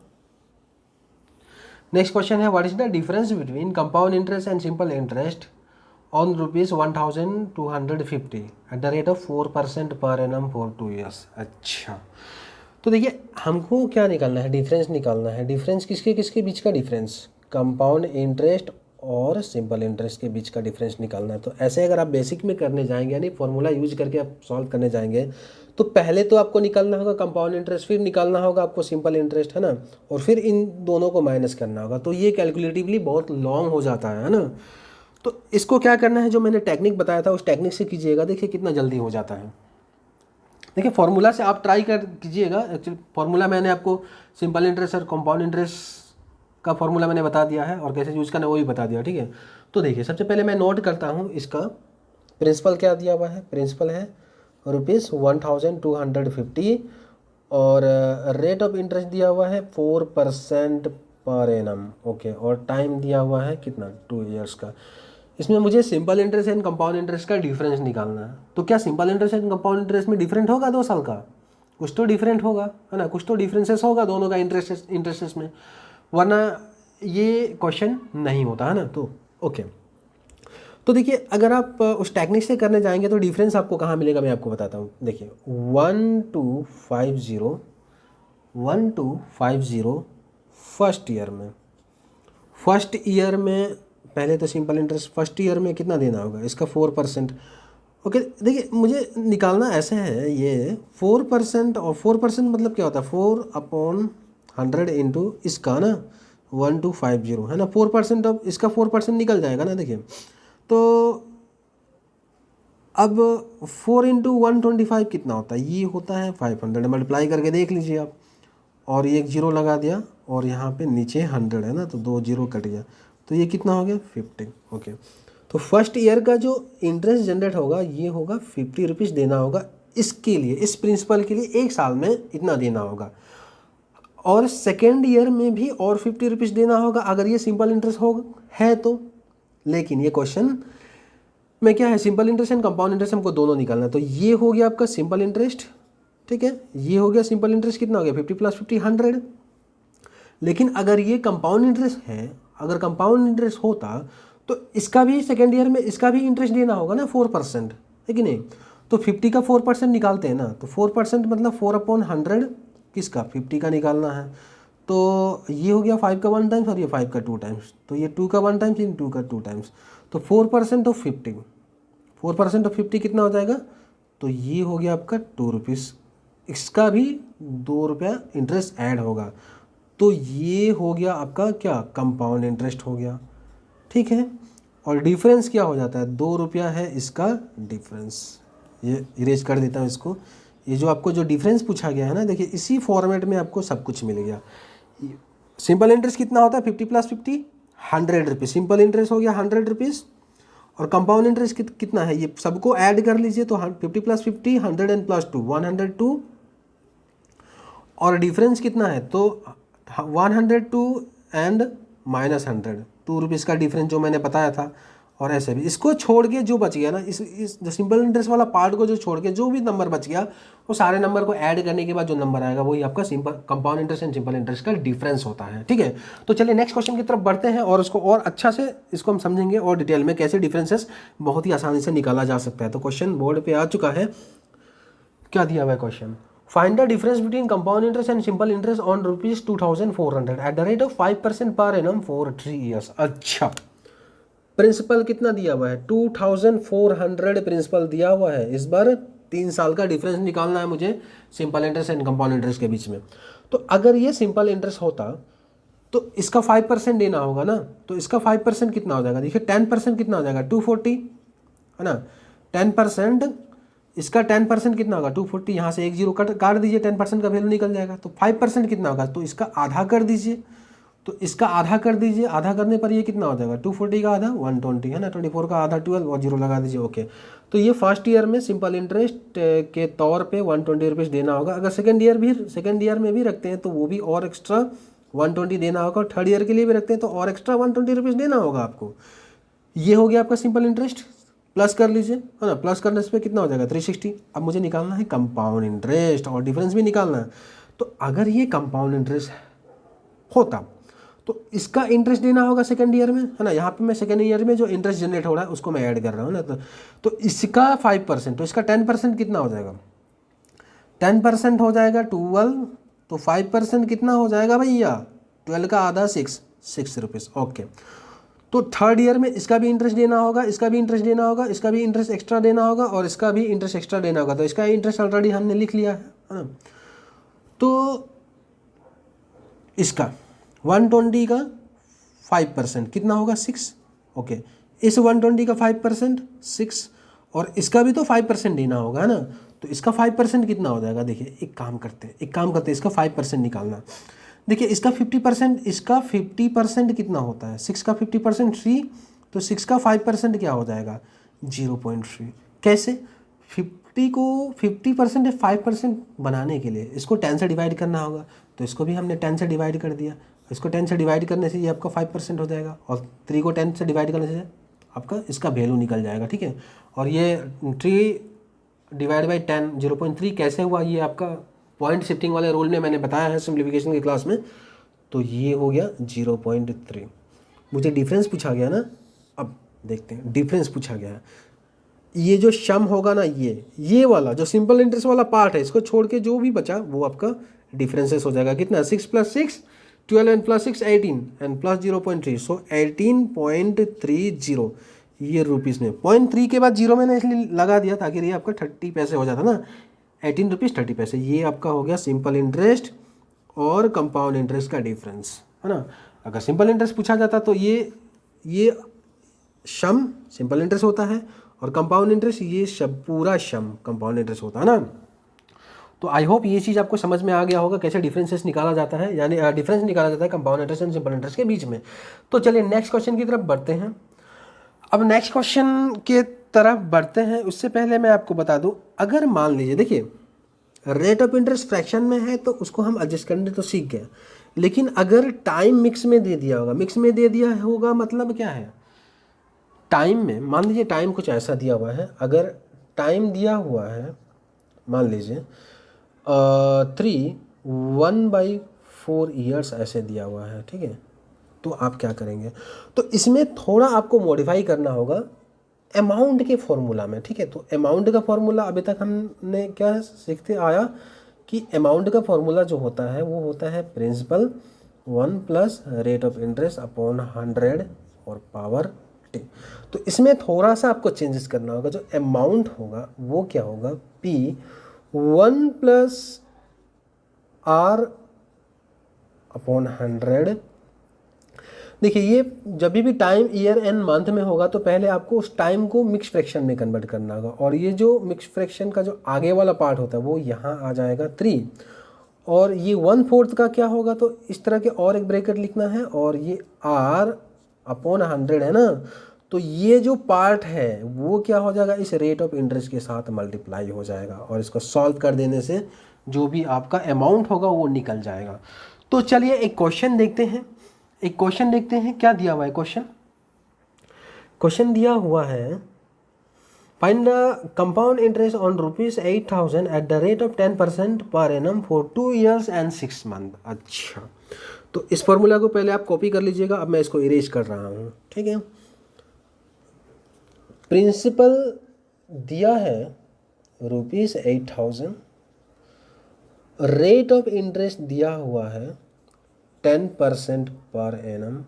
नेक्स्ट क्वेश्चन है what is the difference between compound interest and simple interest on ₹1250 eight the rate of 4% पर एनम फॉर 2 years। अच्छा, तो देखिए हमको क्या निकालना है, डिफरेंस निकालना है। डिफरेंस किसके किसके बीच का डिफरेंस, कंपाउंड इंटरेस्ट और सिंपल इंटरेस्ट के बीच का डिफरेंस निकालना है। तो ऐसे अगर आप बेसिक में करने जाएंगे यानी फॉर्मूला यूज करके आप सॉल्व करने जाएंगे तो पहले तो आपको निकालना होगा कंपाउंड इंटरेस्ट, फिर निकालना होगा आपको सिंपल इंटरेस्ट, है ना, और फिर इन दोनों को माइनस करना होगा। तो ये कैलकुलेटिवली बहुत लॉन्ग हो जाता है ना। तो इसको क्या करना है, जो मैंने टेक्निक बताया था उस टेक्निक से कीजिएगा, देखिए कितना जल्दी हो जाता है। देखिए फॉर्मूला से आप ट्राई कर कीजिएगा। एक्चुअली फॉर्मूला मैंने आपको सिंपल इंटरेस्ट और कंपाउंड इंटरेस्ट का फॉर्मूला मैंने बता दिया है और कैसे यूज़ करना है वो भी बता दिया, ठीक है। तो देखिए सबसे पहले मैं नोट करता हूँ इसका प्रिंसिपल क्या दिया हुआ है। प्रिंसिपल है ₹1250 और रेट ऑफ इंटरेस्ट दिया हुआ है 4% पर एनम, ओके, और टाइम दिया हुआ है कितना 2 years का। इसमें मुझे simple interest and compound interest का डिफरेंस निकालना है। तो क्या simple interest and compound interest में डिफरेंट होगा 2 साल का, कुछ तो डिफरेंट होगा, है ना, कुछ तो डिफरेंसेस होगा दोनों का इंटरेस्ट में, वरना ये क्वेश्चन नहीं होता, है ना। तो ओके, तो देखिए अगर आप उस टेक्निक से करने जाएंगे तो डिफरेंस आपको कहाँ मिलेगा मैं आपको बताता हूँ। देखिए 1250 फर्स्ट ईयर में पहले तो सिंपल इंटरेस्ट फर्स्ट ईयर में कितना देना होगा, इसका 4%, ओके। देखिए मुझे निकालना ऐसे है, ये 4% और 4% मतलब क्या होता है 4/100 इंटू इसका ना 1250, है ना, 4% अब इसका 4% निकल जाएगा ना। देखिए तो अब 4 इंटू 125 कितना होता है, ये होता है 500, मल्टीप्लाई करके देख लीजिए आप, और ये एक जीरो लगा दिया और यहाँ पे नीचे 100 है ना, तो 2 जीरो कट गया, तो ये कितना हो गया 50, ओके। तो फर्स्ट ईयर का जो इंटरेस्ट जनरेट होगा ये होगा ₹50 देना होगा इसके लिए, इस प्रिंसिपल के लिए 1 साल में इतना देना होगा, और सेकेंड ईयर में भी और ₹50 देना होगा अगर ये सिंपल इंटरेस्ट हो है तो। लेकिन ये क्वेश्चन में क्या है, simple interest and compound interest हमको दोनों निकालना है। तो ये हो गया आपका सिंपल इंटरेस्ट, ठीक है, ये हो गया सिंपल इंटरेस्ट, कितना हो गया 50 + 50 100। लेकिन अगर ये कंपाउंड इंटरेस्ट है, अगर कंपाउंड इंटरेस्ट होता तो इसका भी सेकेंड ईयर में इसका भी इंटरेस्ट देना होगा ना 4%, है कि नहीं। तो 50 का 4% निकालते हैं ना, तो 4% मतलब 4/100 किसका 50 का निकालना है। तो ये हो गया 5 का 1 टाइम्स और ये 5 का 2 टाइम्स, तो ये 2 का 1 टाइम्स, इन 2 का 2 टाइम्स, तो 4% ऑफ 50, 4% ऑफ 50 कितना हो जाएगा, तो ये हो गया आपका ₹2, इसका भी ₹2 इंटरेस्ट ऐड होगा, तो ये हो गया आपका क्या कंपाउंड इंटरेस्ट हो गया, ठीक है। और डिफरेंस क्या हो जाता है, ₹2 है इसका डिफरेंस। ये इरेज कर देता हूँ इसको। ये जो आपको जो डिफरेंस पूछा गया है ना, देखिए इसी फॉर्मेट में आपको सब कुछ मिल गया। सिंपल इंटरेस्ट कितना होता है 50 + 50 ₹100, सिंपल इंटरेस्ट हो गया ₹100, और कंपाउंड इंटरेस्ट कितना है, ये सबको ऐड कर लीजिए तो 50 + 50 100 एंड प्लस 2 102, और डिफरेंस कितना है तो 102 एंड -100, ₹2 का डिफरेंस जो मैंने बताया था। और ऐसे भी इसको छोड़ के जो बच गया ना, इस जो सिंपल इंटरेस्ट वाला पार्ट को जो छोड़ के जो भी नंबर बच गया वो सारे नंबर को ऐड करने के बाद जो नंबर आएगा वही आपका simple compound interest and simple interest का डिफरेंस होता है, ठीक है। तो चलिए नेक्स्ट क्वेश्चन की तरफ बढ़ते हैं और उसको और अच्छा से इसको हम समझेंगे और डिटेल में कैसे डिफरेंसेस बहुत ही आसानी से निकाला जा सकता है। तो क्वेश्चन बोर्ड पे आ चुका है, क्या दिया हुआ है question, find the difference between compound interest and simple interest on ₹2400 eight the rate of 5% पर एनम फॉर 3 years। अच्छा, प्रिंसिपल कितना दिया हुआ है 2400 प्रिंसिपल दिया हुआ है। इस बार 3 साल का डिफरेंस निकालना है मुझे simple interest and compound interest के बीच में। तो अगर ये सिंपल इंटरेस्ट होता तो इसका 5% देना होगा ना, तो इसका 5% कितना हो जाएगा, देखिए 10% कितना हो जाएगा 240, है ना, 10%, इसका 10% कितना होगा 240, यहाँ से एक जीरो काट दीजिए, 10% का वैल्यू निकल जाएगा, तो 5% कितना होगा, तो इसका आधा कर दीजिए, तो इसका आधा कर दीजिए, आधा करने पर ये कितना हो जाएगा, 240 का आधा 120 है ना, 24 का आधा 12 और 0 लगा दीजिए। ओके, तो ये फर्स्ट ईयर में सिंपल इंटरेस्ट के तौर पे 120 रुपीज़ देना होगा। अगर सेकेंड ईयर में भी रखते हैं तो वो भी और एक्स्ट्रा 120 देना होगा, और थर्ड ईयर के लिए भी रखते हैं तो और एक्स्ट्रा 120 रुपीज़ देना होगा आपको। ये हो गया आपका सिंपल इंटरेस्ट, प्लस कर लीजिए है ना, प्लस करने से कितना हो जाएगा 360। अब मुझे निकालना है कंपाउंड इंटरेस्ट और डिफरेंस भी निकालना है। तो अगर ये कंपाउंड इंटरेस्ट होता तो इसका इंटरेस्ट देना होगा सेकंड ईयर में है ना, यहाँ पे मैं सेकंड ईयर में जो इंटरेस्ट जनरेट हो रहा है उसको मैं ऐड कर रहा हूँ ना, तो इसका 5%, तो इसका 10% कितना हो जाएगा, 10% हो जाएगा 12, तो 5% कितना हो जाएगा भैया, 12 का आधा 6 रुपीज़। ओके, तो थर्ड ईयर में इसका भी इंटरेस्ट देना होगा, इसका भी इंटरेस्ट देना होगा, इसका भी इंटरेस्ट एक्स्ट्रा देना होगा और इसका भी इंटरेस्ट एक्स्ट्रा देना होगा। तो इसका इंटरेस्ट ऑलरेडी हमने लिख लिया है ना। तो इसका 120 का 5% कितना होगा 6। ओके, इस 120 का 5% 6, और इसका भी तो 5% देना होगा है ना। तो इसका 5% कितना हो जाएगा, देखिए एक काम करते हैं, इसका 5% निकालना। देखिए इसका 50% कितना होता है, 6 का 50% 3, तो 6 का 5% क्या हो जाएगा 0.3। कैसे, 50% 5% बनाने के लिए इसको 10 से डिवाइड करना होगा, तो इसको भी हमने 10 से डिवाइड कर दिया। इसको 10 से डिवाइड करने से ये आपका 5% हो जाएगा, और 3 को 10 से डिवाइड करने से आपका इसका वैल्यू निकल जाएगा। ठीक है, और ये 3 डिवाइड बाई 10 0.3 कैसे हुआ, ये आपका पॉइंट शिफ्टिंग वाले रूल में मैंने बताया है सिंप्लीफिकेशन की क्लास में। तो ये हो गया 0.3। मुझे डिफरेंस पूछा गया ना, अब देखते हैं डिफरेंस पूछा गया है। ये जो सम होगा ना, ये वाला जो सिंपल इंटरेस्ट वाला पार्ट है, इसको छोड़ के जो भी बचा वो आपका डिफरेंसेस हो जाएगा। कितना, 6 + 6 12 एंड प्लस 6 18 एंड प्लस 0.3, सो 18.30। ये रुपीज़ में 0.3 के बाद जीरो मैंने इसलिए लगा दिया ताकि ये आपका 30 पैसे हो जाता ना, 18 रुपीज़ 30 पैसे। ये आपका हो गया सिंपल इंटरेस्ट और कंपाउंड इंटरेस्ट का डिफरेंस है ना। अगर सिंपल इंटरेस्ट पूछा जाता तो ये सम सिंपल इंटरेस्ट होता है, और कंपाउंड इंटरेस्ट ये पूरा सम कंपाउंड इंटरेस्ट होता है ना। तो आई होप ये चीज़ आपको समझ में आ गया होगा कैसे डिफरेंसेस निकाला जाता है, यानी डिफरेंस निकाला जाता है compound interest and simple interest के बीच में। तो चलिए नेक्स्ट क्वेश्चन की तरफ बढ़ते हैं। अब नेक्स्ट क्वेश्चन के तरफ बढ़ते हैं उससे पहले मैं आपको बता दूं, अगर मान लीजिए देखिए रेट ऑफ इंटरेस्ट फ्रैक्शन में है तो उसको हम एडजस्ट करने तो सीख गए, लेकिन अगर टाइम मिक्स में दे दिया होगा, मतलब क्या है, टाइम में मान लीजिए टाइम कुछ ऐसा दिया हुआ है, अगर टाइम दिया हुआ है मान लीजिए 1/4 ईयर्स ऐसे दिया हुआ है, ठीक है, तो आप क्या करेंगे, तो इसमें थोड़ा आपको मॉडिफाई करना होगा अमाउंट के फॉर्मूला में। ठीक है, तो अमाउंट का फॉर्मूला अभी तक हमने क्या सीखते आया कि अमाउंट का फॉर्मूला जो होता है वो होता है principal 1 + rate of interest upon 100 और पावर t। तो इसमें थोड़ा सा आपको चेंजेस करना होगा, जो अमाउंट होगा वो क्या होगा, P 1 + R अपॉन 100। देखिए ये जब भी टाइम ईयर एंड मंथ में होगा तो पहले आपको उस टाइम को मिक्स फ्रैक्शन में कन्वर्ट करना होगा, और ये जो मिक्स फ्रैक्शन का जो आगे वाला पार्ट होता है वो यहाँ आ जाएगा 3, और ये 1/4 का क्या होगा, तो इस तरह के और एक ब्रैकेट लिखना है, और ये R अपॉन 100 है ना, तो ये जो पार्ट है वो क्या हो जाएगा, इस रेट ऑफ इंटरेस्ट के साथ मल्टीप्लाई हो जाएगा, और इसको सॉल्व कर देने से जो भी आपका अमाउंट होगा वो निकल जाएगा। तो चलिए एक क्वेश्चन देखते हैं, क्या दिया हुआ है क्वेश्चन दिया हुआ है, find the compound interest on ₹8,000 eight the rate of 10% पर annum for 2 years and 6 months। अच्छा, तो इस फॉर्मूला को पहले आप कॉपी कर लीजिएगा, अब मैं इसको इरेज कर रहा हूँ। ठीक है, प्रिंसिपल दिया है ₹8,000, रेट ऑफ इंटरेस्ट दिया हुआ है 10% पर एनम,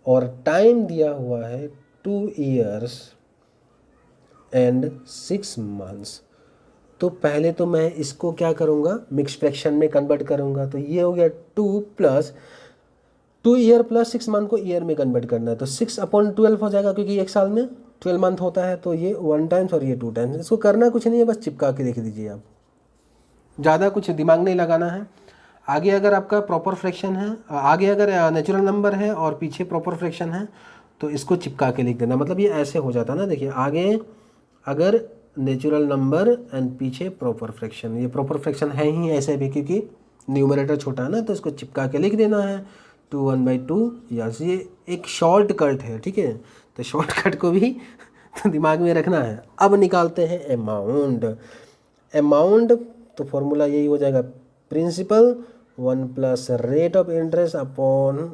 और टाइम दिया हुआ है 2 years and 6 months। तो पहले तो मैं इसको क्या करूँगा, मिक्स फ्रैक्शन में कन्वर्ट करूँगा, तो ये हो गया 2 year + 6 मंथ को ईयर में कन्वर्ट करना है, तो 6/12 हो जाएगा, क्योंकि एक साल में 12 मंथ होता है, तो ये 1 टाइम्स और ये 2 टाइम्स। इसको करना कुछ नहीं है, बस चिपका के देख दीजिए आप, ज़्यादा कुछ दिमाग नहीं लगाना है। आगे अगर आपका प्रॉपर फ्रैक्शन है, आगे अगर नेचुरल नंबर है और पीछे प्रॉपर फ्रैक्शन है तो इसको चिपका के लिख देना, मतलब ये ऐसे हो जाता है ना। देखिए आगे अगर नेचुरल नंबर एंड पीछे प्रॉपर फ्रैक्शन, ये प्रॉपर फ्रैक्शन है ही ऐसे भी क्योंकि न्यूमरेटर छोटा है ना, तो इसको चिपका के लिख देना है 2 1/2। यस, ये एक शॉर्टकट है, ठीक है, तो शॉर्टकट को भी तो दिमाग में रखना है। अब निकालते हैं अमाउंट। अमाउंट तो फॉर्मूला यही हो जाएगा, principal 1 plus rate of interest upon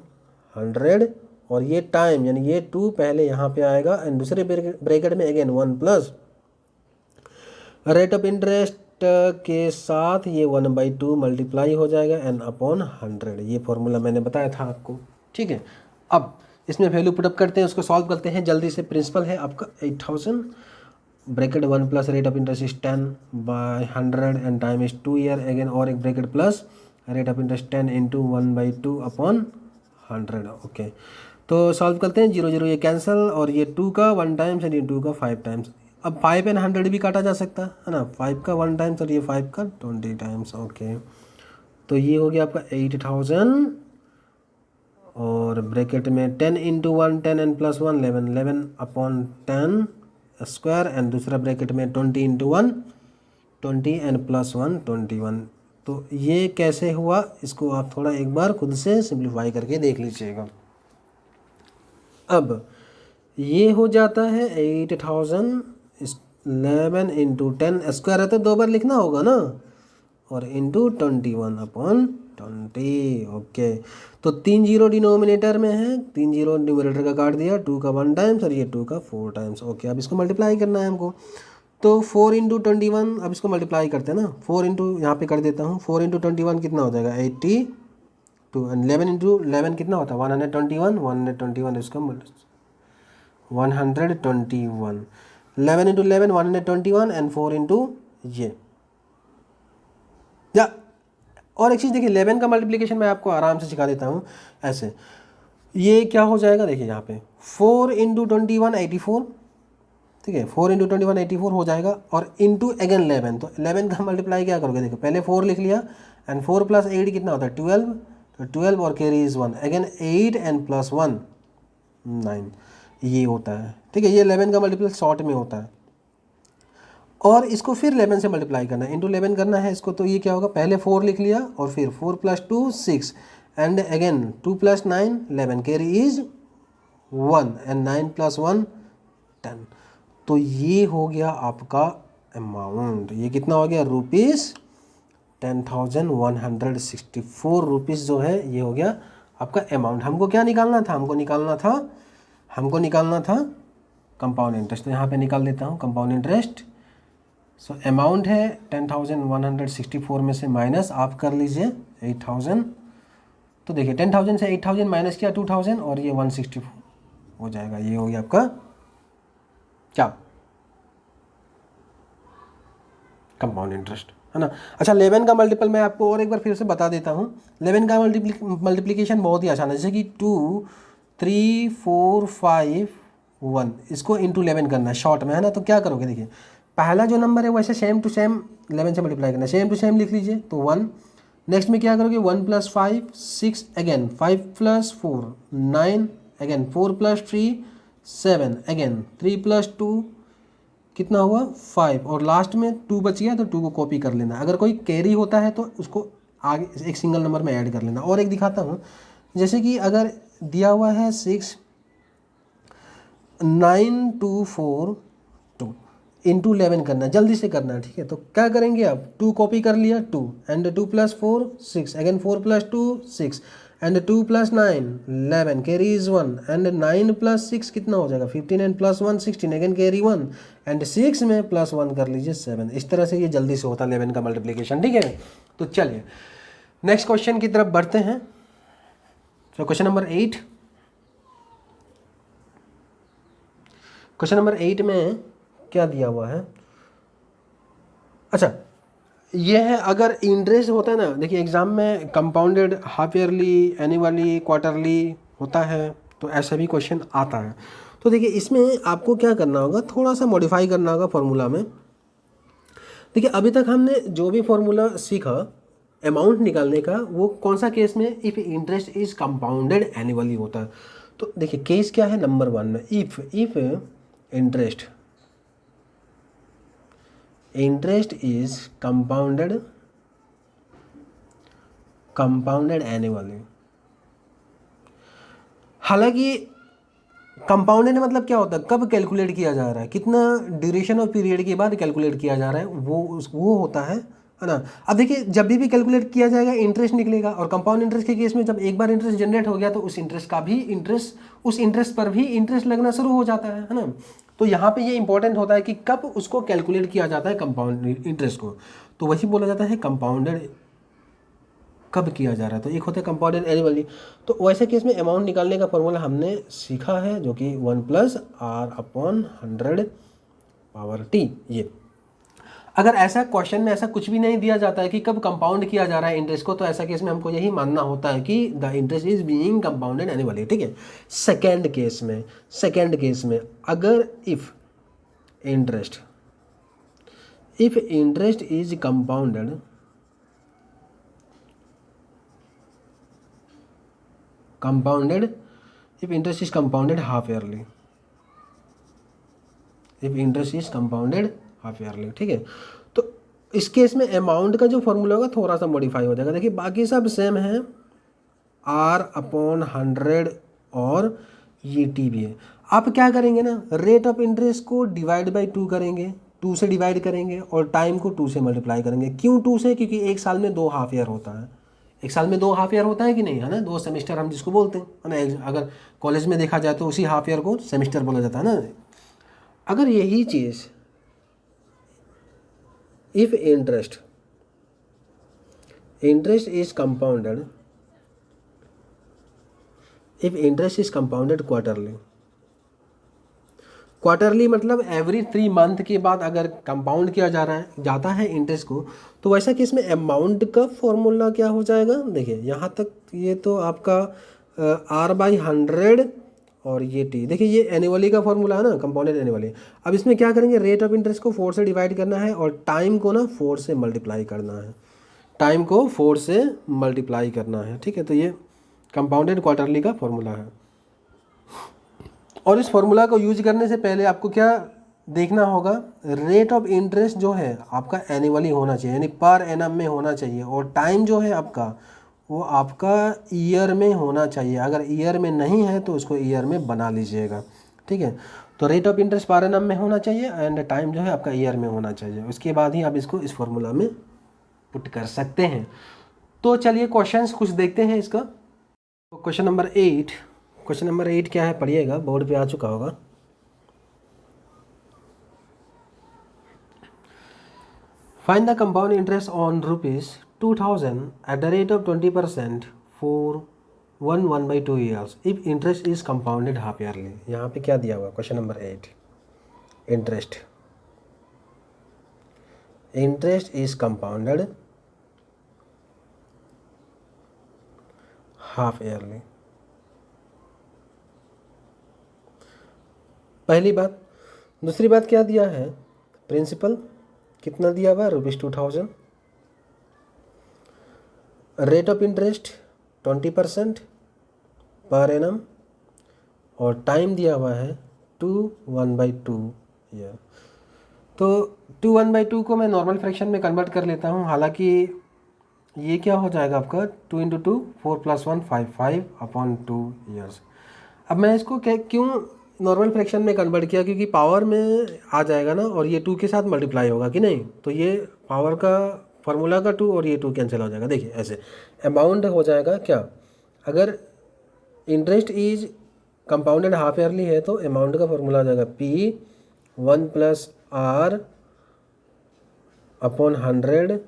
100, और ये टाइम यानी ये 2 पहले यहाँ पे आएगा एंड दूसरे ब्रैकेट में again 1 plus rate of interest के साथ ये 1/2 मल्टीप्लाई हो जाएगा एंड अपॉन 100। ये फॉर्मूला मैंने बताया था आपको, ठीक है। अब इसमें वैल्यू पुटअप करते हैं, उसको सॉल्व करते हैं जल्दी से। प्रिंसिपल है आपका 8000, bracket 1 plus rate of interest is 10/100 and time is 2 year again, और एक bracket plus rate of interest 10 into 1/2 upon 100। Okay, तो सॉल्व करते हैं। 0 0 ये कैंसिल, और ये 2 का 1 टाइम्स एंड ये 2 का 5 टाइम्स। अब 5 एंड 100 भी काटा जा सकता है ना, 5 का 1 टाइम्स और ये 5 का 20 टाइम्स। ओके, तो ये हो गया आपका 8000, और ब्रैकेट में 10 into 1 10 and plus 1 11 11 upon 10 square, and दूसरा ब्रैकेट में 20 इंटू 1 20 एंड प्लस 1 21। तो ये कैसे हुआ, इसको आप थोड़ा एक बार खुद से सिंप्लीफाई करके देख लीजिएगा। अब ये हो जाता है 8000 11 इंटू 10 स्क्वायर है तो 2 बार लिखना होगा ना, और इंटू 21 अपॉन 20। ओके, तो 3 0 डिनोमिनेटर में है, 3 0 न्यूमरेटर का काट दिया, 2 का 1 टाइम्स और ये 2 का 4 टाइम्स। ओके, अब इसको मल्टीप्लाई करना है हमको, तो 4 इंटू 21, अब इसको मल्टीप्लाई करते हैं ना, 4 इंटू यहाँ पर कर देता हूँ, 4 इंटू 21 कितना हो जाएगा 82, एंड 11 इंटू 11 कितना होता है 121 इसका 121, 11 इंटू 11 121 एंड 4 इंटू ये। या और एक चीज़ देखिए, 11 का मल्टीप्लिकेशन मैं आपको आराम से सिखा देता हूँ ऐसे। ये क्या हो जाएगा, देखिए यहाँ पे 4 इंटू 21 84, ठीक है, 4 इंटू 21 84 हो जाएगा, और इंटू अगेन 11, तो 11 का मल्टीप्लाई क्या करोगे, देखो पहले 4 लिख लिया एंड 4 प्लस 8 कितना होता है 12, तो 12 और carry is 1 again 8 and plus 1 9, ये होता है, ठीक है। ये 11 का मल्टीप्लाई शॉर्ट में होता है, और इसको फिर 11 से मल्टीप्लाई करना है, इंटू 11 करना है इसको, तो ये क्या होगा, पहले 4 लिख लिया और फिर 4 plus 2 6 and again 2 plus 9 11 carry is 1 and 9 plus 1 10। तो ये हो गया आपका अमाउंट। ये कितना हो गया, रुपीज़ 10,164 रुपीज़ जो है ये हो गया आपका अमाउंट। हमको क्या निकालना था, हमको निकालना था कंपाउंड इंटरेस्ट। तो यहाँ पे निकाल देता हूँ कंपाउंड इंटरेस्ट। सो अमाउंट है 10,164 में से माइनस आप कर लीजिए 8,000। तो देखिए 10,000 से 8,000 माइनस किया 2,000 और ये 164 हो जाएगा। ये हो गया आपका क्या, कंपाउंड इंटरेस्ट, है ना। अच्छा 11 का मल्टीपल मैं आपको और एक बार फिर से बता देता हूँ। 11 का मल्टीप्लिकेशन बहुत ही आसान है, जैसे कि 2 3 4 5 1, इसको इंटू 11 करना है शॉर्ट में, है ना। तो क्या करोगे, देखिए पहला जो नंबर है वैसे सेम टू सेम 11 से मल्टीप्लाई करना है, सेम टू सेम लिख लीजिए तो 1। नेक्स्ट में क्या करोगे 1 plus 5 6 again 5 plus 4 9 again 4 plus 3 7 again 3 plus 2 कितना हुआ 5, और लास्ट में 2 बच गया तो 2 को कॉपी कर लेना। अगर कोई कैरी होता है तो उसको आगे एक सिंगल नंबर में ऐड कर लेना। और एक दिखाता हूँ, जैसे कि अगर दिया हुआ है 6 9 2 4 2 इंटू 11 करना है, जल्दी से करना है, ठीक है। तो क्या करेंगे आप 2 कॉपी कर लिया 2 and 2 plus 4 6 again 4 plus 2 6 and 2 plus 9 11 carry is 1 and 9 plus 6 कितना हो जाएगा 15 and plus 1 16 again carry 1 and 6 में प्लस 1 कर लीजिए 7। इस तरह से ये जल्दी से होता है 11 का मल्टीप्लिकेशन, ठीक है। तो चलिए नेक्स्ट क्वेश्चन की तरफ बढ़ते हैं। तो क्वेश्चन नंबर 8, क्वेश्चन नंबर 8 में क्या दिया हुआ है। अच्छा ये है, अगर इंटरेस्ट होता है ना, देखिए एग्ज़ाम में compounded half yearly annually quarterly होता है, तो ऐसा भी क्वेश्चन आता है। तो देखिए इसमें आपको क्या करना होगा, थोड़ा सा मॉडिफाई करना होगा फॉर्मूला में। देखिए अभी तक हमने जो भी फॉर्मूला सीखा अमाउंट निकालने का, वो कौन सा केस में, if interest is compounded annually होता है। तो देखिए केस क्या है नंबर 1 में, if interest is compounded annually. हालांकि कंपाउंडेड मतलब क्या होता है, कब कैलकुलेट किया जा रहा है, कितना ड्यूरेशन ऑफ पीरियड के बाद कैलकुलेट किया जा रहा है, वो होता है ना। अब देखिए जब भी कैलकुलेट किया जाएगा इंटरेस्ट निकलेगा, और कंपाउंड इंटरेस्ट के केस में जब एक बार इंटरेस्ट जनरेट हो गया तो उस इंटरेस्ट पर भी इंटरेस्ट लगना शुरू हो जाता है ना। तो यहाँ पे ये इंपॉर्टेंट होता है कि कब उसको कैलकुलेट किया जाता है कंपाउंड इंटरेस्ट को, तो वही बोला जाता है कंपाउंडेड कब किया जा रहा है। तो एक होता है कंपाउंडेड एनुअली। तो वैसे केस में अमाउंट निकालने का फॉर्मूला हमने सीखा है, जो कि 1+R/100 ये। अगर ऐसा क्वेश्चन में ऐसा कुछ भी नहीं दिया जाता है कि कब कंपाउंड किया जा रहा है इंटरेस्ट को, तो ऐसा केस में हमको यही मानना होता है कि the interest is being compounded annually, ठीक है। सेकेंड केस में अगर if interest is compounded if interest is compounded half yearly, ठीक है। तो इस केस में अमाउंट का जो फॉर्मूला होगा थोड़ा सा मॉडिफाई हो जाएगा। देखिए बाकी सब सेम है, R/100 और ये टी भी है। आप क्या करेंगे ना, रेट ऑफ इंटरेस्ट को डिवाइड बाई 2 करेंगे, 2 से डिवाइड करेंगे, और टाइम को 2 से मल्टीप्लाई करेंगे। क्यों 2 से, क्योंकि एक साल में 2 हाफ ईयर होता है, एक साल में 2 हाफ ईयर होता है कि नहीं, है ना, 2 सेमेस्टर हम जिसको बोलते हैं, है ना। अगर कॉलेज में देखा जाए तो उसी हाफ ईयर को सेमेस्टर बोला जाता है ना। अगर यही चीज़ if interest is compounded quarterly मतलब एवरी 3 मंथ के बाद अगर कंपाउंड किया जाता है इंटरेस्ट को, तो वैसा केस में अमाउंट का फॉर्मूला क्या हो जाएगा। देखिए यहाँ तक ये तो आपका R/100 और ये टी। देखिए ये एनुअली का फॉर्मूला है ना, कंपाउंडेड एनुअली। अब इसमें क्या करेंगे, रेट ऑफ इंटरेस्ट को 4 से डिवाइड करना है, और टाइम को ना 4 से मल्टीप्लाई करना है, ठीक है। तो ये कंपाउंडेड क्वार्टरली का फॉर्मूला है। और इस फॉर्मूला को यूज करने से पहले आपको क्या देखना होगा, रेट ऑफ इंटरेस्ट जो है आपका एनुअली होना चाहिए, यानी पर एनम में होना चाहिए, और टाइम जो है आपका वो आपका ईयर में होना चाहिए। अगर ईयर में नहीं है तो उसको ईयर में बना लीजिएगा, ठीक है। तो rate of interest per annum में होना चाहिए, एंड टाइम जो है आपका ईयर में होना चाहिए। उसके बाद ही आप इसको इस फॉर्मूला में पुट कर सकते हैं। तो चलिए क्वेश्चंस कुछ देखते हैं इसका। तो क्वेश्चन नंबर 8 क्या है, पढ़िएगा, बोर्ड पे आ चुका होगा। Find the compound interest on ₹2000 eight the rate of 20% for 1/2 years if interest is compounded half yearly. यहाँ पे क्या दिया हुआ, question number 8, interest is compounded half yearly. पहली बात। दूसरी बात क्या दिया है, प्रिंसिपल कितना दिया हुआ है, ₹2000, rate of interest 20% per annum, और टाइम दिया हुआ है 1/2 ईयर। तो 1/2 को मैं नॉर्मल फ्रैक्शन में कन्वर्ट कर लेता हूँ। हालांकि ये क्या हो जाएगा आपका 2 × 2 4 + 1 5/2 ईयर्स। अब मैं इसको क्यों नॉर्मल फ्रैक्शन में कन्वर्ट किया, क्योंकि पावर में आ जाएगा ना, और ये 2 के साथ मल्टीप्लाई होगा कि नहीं, तो ये पावर का फार्मूला का 2 और ये 2 कैंसिल हो जाएगा। देखिए ऐसे अमाउंट हो जाएगा क्या, अगर interest is compounded half yearly है तो अमाउंट का फार्मूला आ जाएगा P 1+R/100,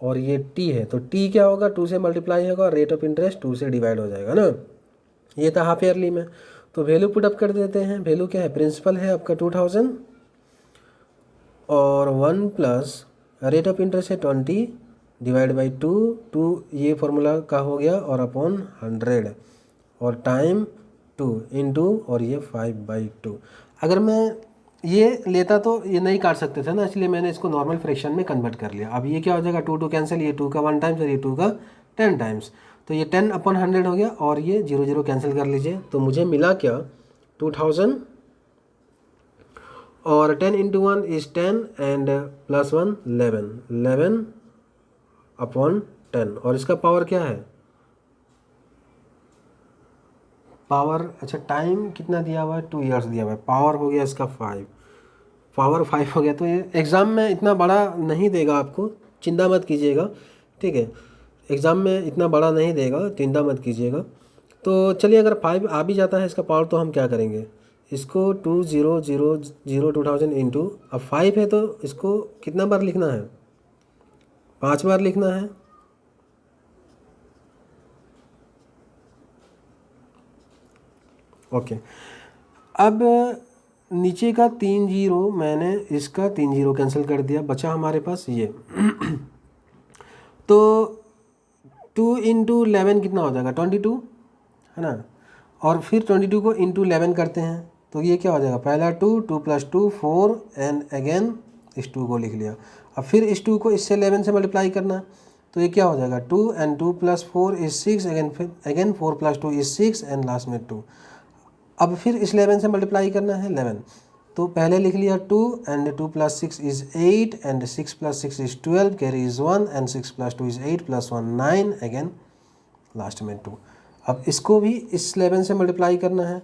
और ये T है तो T क्या होगा, 2 से मल्टीप्लाई होगा, रेट ऑफ इंटरेस्ट 2 से डिवाइड हो जाएगा ना। ये था हाफ ईयरली में, तो वैल्यू पुट अप कर देते हैं। वैल्यू क्या है, प्रिंसिपल है आपका 2000 और 1 प्लस रेट ऑफ इंटरेस्ट है 20 डिवाइड बाई 2 ये फार्मूला का हो गया, और अपॉन 100, और टाइम 2 × और ये 5/2। अगर मैं ये लेता तो ये नहीं काट सकते थे ना, इसलिए मैंने इसको नॉर्मल फ्रैक्शन में कन्वर्ट कर लिया। अब ये क्या हो जाएगा, 2 2 कैंसिल, ये 2 का 1 टाइम्स और ये 2 का 10 टाइम्स, तो ये 10/100 हो गया और ये 0 0 कैंसिल कर लीजिए। तो मुझे मिला क्या, 2000 और 10 इंटू 1 इज़ 10 एंड प्लस 1 11, 11/10 और इसका पावर क्या है, पावर, अच्छा टाइम कितना दिया हुआ है, 2 ईयर्स दिया हुआ है, पावर हो गया इसका 5, पावर 5 हो गया। तो ये एग्ज़ाम में इतना बड़ा नहीं देगा आपको, चिंता मत कीजिएगा, ठीक है, एग्ज़ाम में इतना बड़ा नहीं देगा, चिंता मत कीजिएगा। तो चलिए अगर 5 आ भी जाता है इसका पावर तो हम क्या करेंगे, इसको 2000 इंटू, अब 5 है तो इसको कितना बार लिखना है, 5 बार लिखना है। ओके, अब नीचे का 3 0 मैंने इसका 3 0 कैंसिल कर दिया, बचा हमारे पास ये तो 2 इंटू 11 कितना हो जाएगा, 22 है ना, और फिर 22 को इंटू 11 करते हैं तो ये क्या हो जाएगा, पहला 2 2 + 2 4 एंड अगेन इस 2 को लिख लिया। अब फिर इस 2 को इससे 11 से मल्टीप्लाई करना है तो ये क्या हो जाएगा, 2 and 2 + 4 is 6, again 4 + 2 is 6 and last में 2। अब फिर इस 11 से मल्टीप्लाई करना है 11, तो पहले लिख लिया 2 and 2 + 6 is 8 and 6 + 6 is 12, carry is 1 and 6 + 2 is 8 + 1 9, again last में 2। अब इसको भी इस 11 से मल्टीप्लाई करना है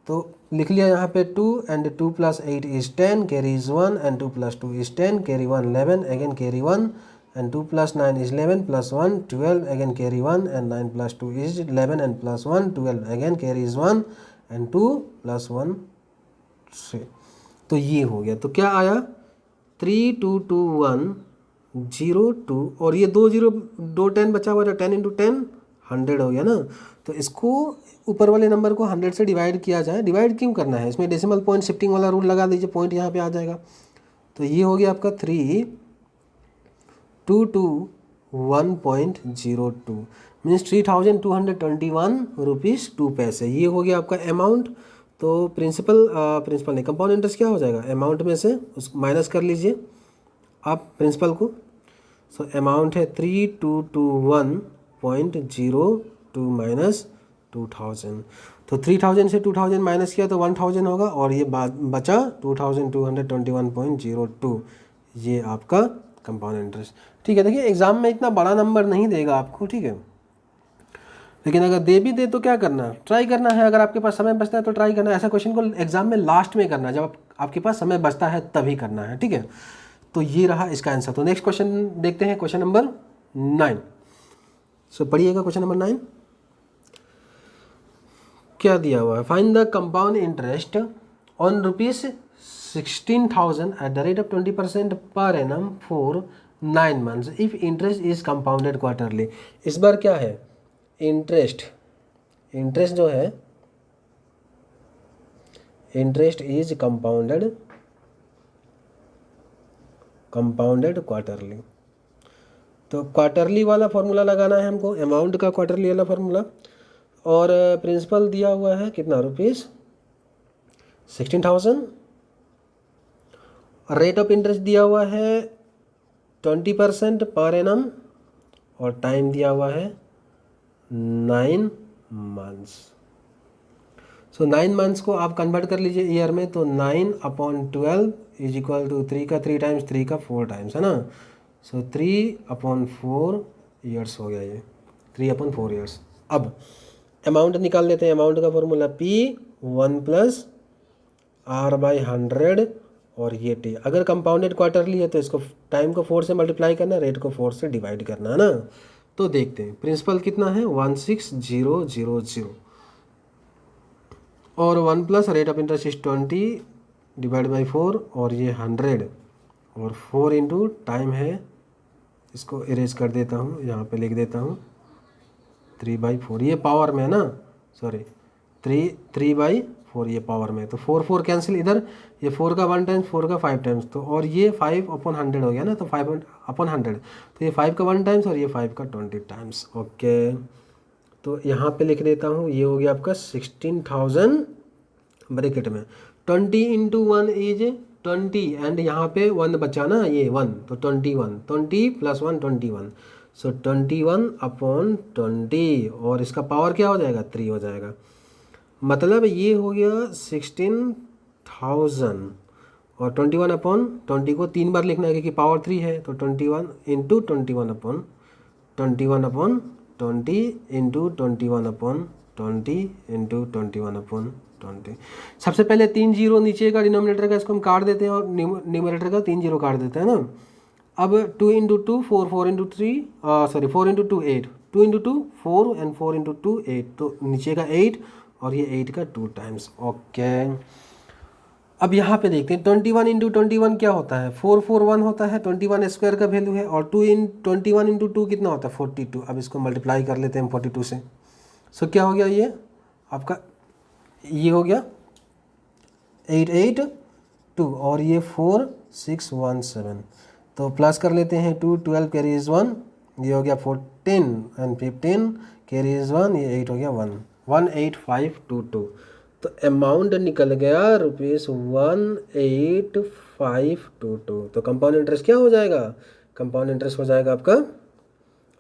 तो लिख लिया यहाँ पे 2 and 2 + 8 is 10, carry is 1 and 2 + 2 is 10, carry 1 11, again carry 1 and 2 + 9 is 11 + 1 12, again carry 1 and 9 + 2 is 11 and + 1 12, again carry is 1 and 2 + 1 3। तो ये हो गया, तो क्या आया 322102 और ये 2 0 2 10 बचा हुआ था, 10 इंटू 10 100 हो गया ना। तो इसको ऊपर वाले नंबर को 100 से डिवाइड किया जाए, डिवाइड क्यों करना है, इसमें डेसिमल पॉइंट शिफ्टिंग वाला रूल लगा दीजिए, पॉइंट यहाँ पे आ जाएगा। तो ये हो गया आपका 3221.02 मीन्स 3221 रुपीज़ 2 पैसे, ये हो गया आपका अमाउंट। तो प्रिंसिपल नहीं, कंपाउंड इंटरेस्ट क्या हो जाएगा, अमाउंट में से उस माइनस कर लीजिए आप प्रिंसिपल को। सो अमाउंट है 3221.02 माइनस 2000, तो 3000 से 2000 माइनस किया तो 1000 होगा और ये बचा 2221.02, ये आपका कंपाउंड इंटरेस्ट। ठीक है, देखिए एग्जाम में इतना बड़ा नंबर नहीं देगा आपको, ठीक है, लेकिन अगर दे भी दे तो क्या करना, ट्राई करना है, अगर आपके पास समय बचता है तो ट्राई करना है। ऐसा क्वेश्चन को एग्जाम में लास्ट में करना है, जब आपके पास समय बचता है तभी करना है, ठीक है। तो ये रहा इसका आंसर। तो नेक्स्ट क्वेश्चन देखते हैं, क्वेश्चन नंबर 9। सो पढ़िएगा क्वेश्चन नंबर 9 क्या दिया हुआ है, find the compound interest on ₹16,000 eight the rate of 20% पर annum for 9 months if interest is compounded quarterly. इस बार क्या है, इंटरेस्ट जो है, इंटरेस्ट इज कंपाउंडेड क्वार्टरली। तो क्वार्टरली वाला फॉर्मूला लगाना है हमको, अमाउंट का क्वार्टरली वाला फॉर्मूला, और प्रिंसिपल दिया हुआ है कितना, ₹16,000, रेट ऑफ इंटरेस्ट दिया हुआ है 20% पर एनम और टाइम दिया हुआ है 9 months। सो 9 months को आप कन्वर्ट कर लीजिए ईयर में, तो 9/12 इज इक्वल टू 3 का 3 टाइम्स 3 का 4 टाइम्स है ना। सो 3/4 ईयर्स हो गया ये, 3/4 ईयर्स। अब अमाउंट निकाल लेते हैं, अमाउंट का फॉर्मूला P1 + R/100 और ये T। अगर कंपाउंडेड क्वार्टरली है तो इसको टाइम को 4 से मल्टीप्लाई करना, रेट को 4 से डिवाइड करना है ना। तो देखते हैं प्रिंसिपल कितना है, 16000 और 1 plus rate of interest is 20 divide by 4 और ये 100 और 4 इंटू टाइम है, इसको इरेज कर देता हूँ, यहाँ पे लिख देता हूँ 3/4, ये पावर में है ना, सॉरी 3/4 ये पावर में, तो 4 4 कैंसिल इधर, ये 4 का 1 टाइम्स 4 का 5 टाइम्स, तो और ये 5/100 हो गया ना, तो 5/100, तो ये 5 का 1 टाइम्स और ये 5 का 20 टाइम्स। ओके, तो यहाँ पे लिख देता हूँ, ये हो गया आपका 16,000 ब्रैकेट में 20 इंटू 1 इज 20 एंड यहाँ पे 1 बचा ना, ये 1, तो 21, 20 प्लस 1 21, सो 21 अपॉन 20 और इसका पावर क्या हो जाएगा 3 हो जाएगा। मतलब ये हो गया 16,000 और 21 अपॉन 20 को 3 बार लिखना है क्योंकि पावर 3 है, तो 21 into 21 upon 21 upon 20 into 21 upon 20 into 21 upon 20। सबसे पहले 3 जीरो नीचे का डिनोमिनेटर का इसको हम काट देते हैं और न्यूमरेटर का 3 जीरो काट देते हैं ना। अब 2 into 2 4, 4 into 3 sorry 4 into 2 8, 2 into 2 4 and 4 into 2 8, तो नीचे का 8 और ये 8 का 2 टाइम्स। ओके, अब यहाँ पे देखते हैं 21 इंटू 21 क्या होता है, 441 होता है, 21 स्क्वायर का वैल्यू है, और 21 इंटू 2 कितना होता है 42। अब इसको मल्टीप्लाई कर लेते हैं 42 से, सो क्या हो गया ये आपका, ये हो गया 882 और ये 4617, तो प्लस कर लेते हैं 2, 12 कैरीज 1, ये हो गया 14 एंड 15 कैरीज 1, ये 8 हो गया 1, 18522। तो अमाउंट निकल गया ₹18522। तो कंपाउंड इंटरेस्ट क्या हो जाएगा, कंपाउंड इंटरेस्ट हो जाएगा आपका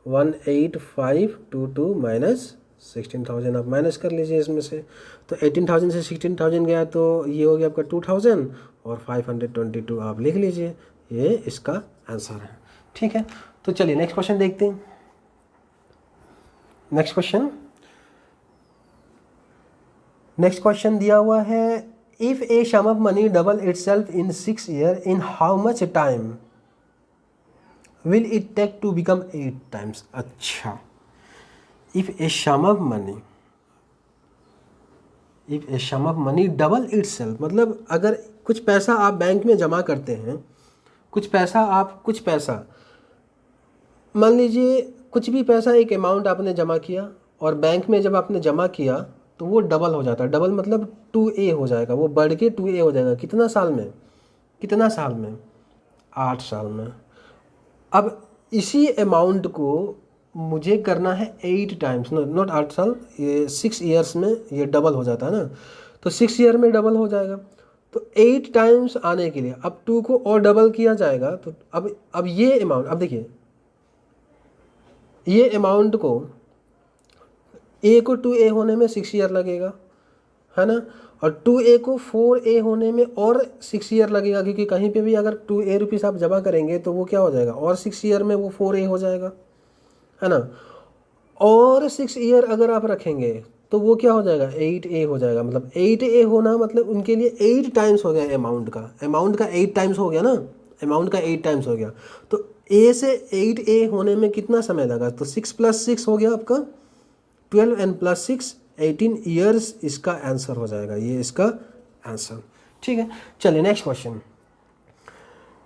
18522 माइनस 16,000, आप माइनस कर लीजिए इसमें से, तो 18,000 से 16,000 गया तो ये हो गया आपका 2,000 और 522 आप लिख लीजिए, ये इसका आंसर है। ठीक है, तो चलिए नेक्स्ट क्वेश्चन देखते हैं। नेक्स्ट क्वेश्चन दिया हुआ है, if a sum of money double itself in 6 year, in how much time will it take to become 8 times. अच्छा, if a sum of money double itself, मतलब अगर कुछ पैसा आप बैंक में जमा करते हैं, कुछ पैसा मान लीजिए कुछ भी पैसा, एक अमाउंट आपने जमा किया और बैंक में जब आपने जमा किया तो वो डबल हो जाता है। डबल मतलब 2A हो जाएगा, वो बढ़ के 2A हो जाएगा। कितना साल में 8 साल में। अब इसी अमाउंट को मुझे करना है 8 टाइम्स, नॉट 8 साल, ये 6 ईयर्स में ये डबल हो जाता है ना, तो 6 ईयर में डबल हो जाएगा। तो 8 टाइम्स आने के लिए अब 2 को और डबल किया जाएगा, तो अब ये अमाउंट, अब देखिए ये अमाउंट को A को 2A होने में 6 ईयर लगेगा, है ना, और 2A को 4A होने में और 6 ईयर लगेगा, क्योंकि कहीं पे भी अगर 2A रुपीज़ आप जमा करेंगे तो वो क्या हो जाएगा, और 6 ईयर में वो 4A हो जाएगा, है ना, और 6 ईयर अगर आप रखेंगे तो वो क्या हो जाएगा 8A हो जाएगा। मतलब 8A होना मतलब उनके लिए 8 टाइम्स हो गया अमाउंट का 8 टाइम्स हो गया ना, अमाउंट का 8 टाइम्स हो गया। तो A से 8A होने में कितना समय लगा, तो 6 + 6 हो गया आपका 12 एंड प्लस 6 18 ईयर्स इसका आंसर हो जाएगा, ये इसका आंसर। ठीक है, चलिए नेक्स्ट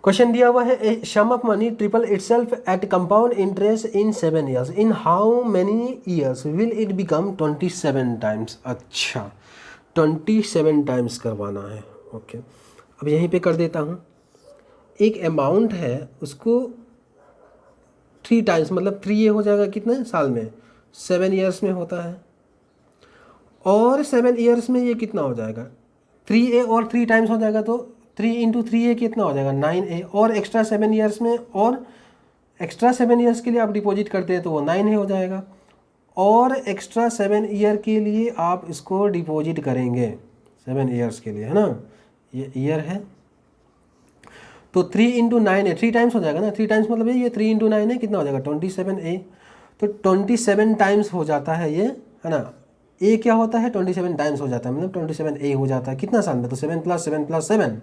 क्वेश्चन दिया हुआ है, sum of money triple itself at compound interest in 7 years, in how many years will it become 27 times. अच्छा, 27 टाइम्स करवाना है। ओके, अब यहीं पे कर देता हूँ। एक अमाउंट है उसको 3 टाइम्स मतलब 3 ये हो जाएगा कितने साल में, 7 ईयर्स में होता है, और 7 ईयर्स में ये कितना हो जाएगा 3A और 3 टाइम्स हो जाएगा, तो 3 इंटू 3A कितना हो जाएगा 9A, और एक्स्ट्रा 7 ईयर्स में, और एक्स्ट्रा 7 ईयर्स के लिए आप डिपॉजिट करते हैं तो वो 9A हो जाएगा, और एक्स्ट्रा 7 ईयर के लिए आप इसको डिपॉजिट करेंगे 7 ईयर्स के लिए, है ना, ये ईयर है, तो 3 इंटू 9A 3 टाइम्स हो जाएगा ना, 3 टाइम्स मतलब ये 3 इंटू 9A कितना हो जाएगा 27A, तो 27 टाइम्स हो जाता है ये, है ना, A क्या होता है 27 टाइम्स हो जाता है, मतलब 27A हो जाता है कितना साल में, तो 7 + 7 + 7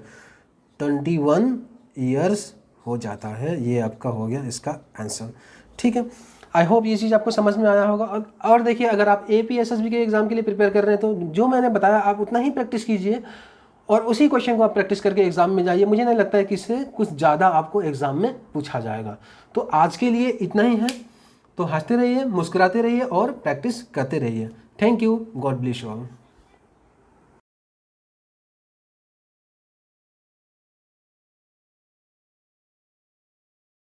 21 ईयर्स हो जाता है। ये आपका हो गया इसका आंसर। ठीक है, आई होप ये चीज़ आपको समझ में आया होगा। और देखिए, अगर आप APSSB के एग्ज़ाम के लिए प्रिपेयर कर रहे हैं तो जो मैंने बताया आप उतना ही प्रैक्टिस कीजिए और उसी क्वेश्चन को आप प्रैक्टिस करके एग्ज़ाम में जाइए। मुझे नहीं लगता है कि इससे कुछ ज़्यादा आपको एग्ज़ाम में पूछा जाएगा। तो आज के लिए इतना ही है, तो हंसते रहिए, मुस्कुराते रहिए और प्रैक्टिस करते रहिए। Thank you, God bless you all.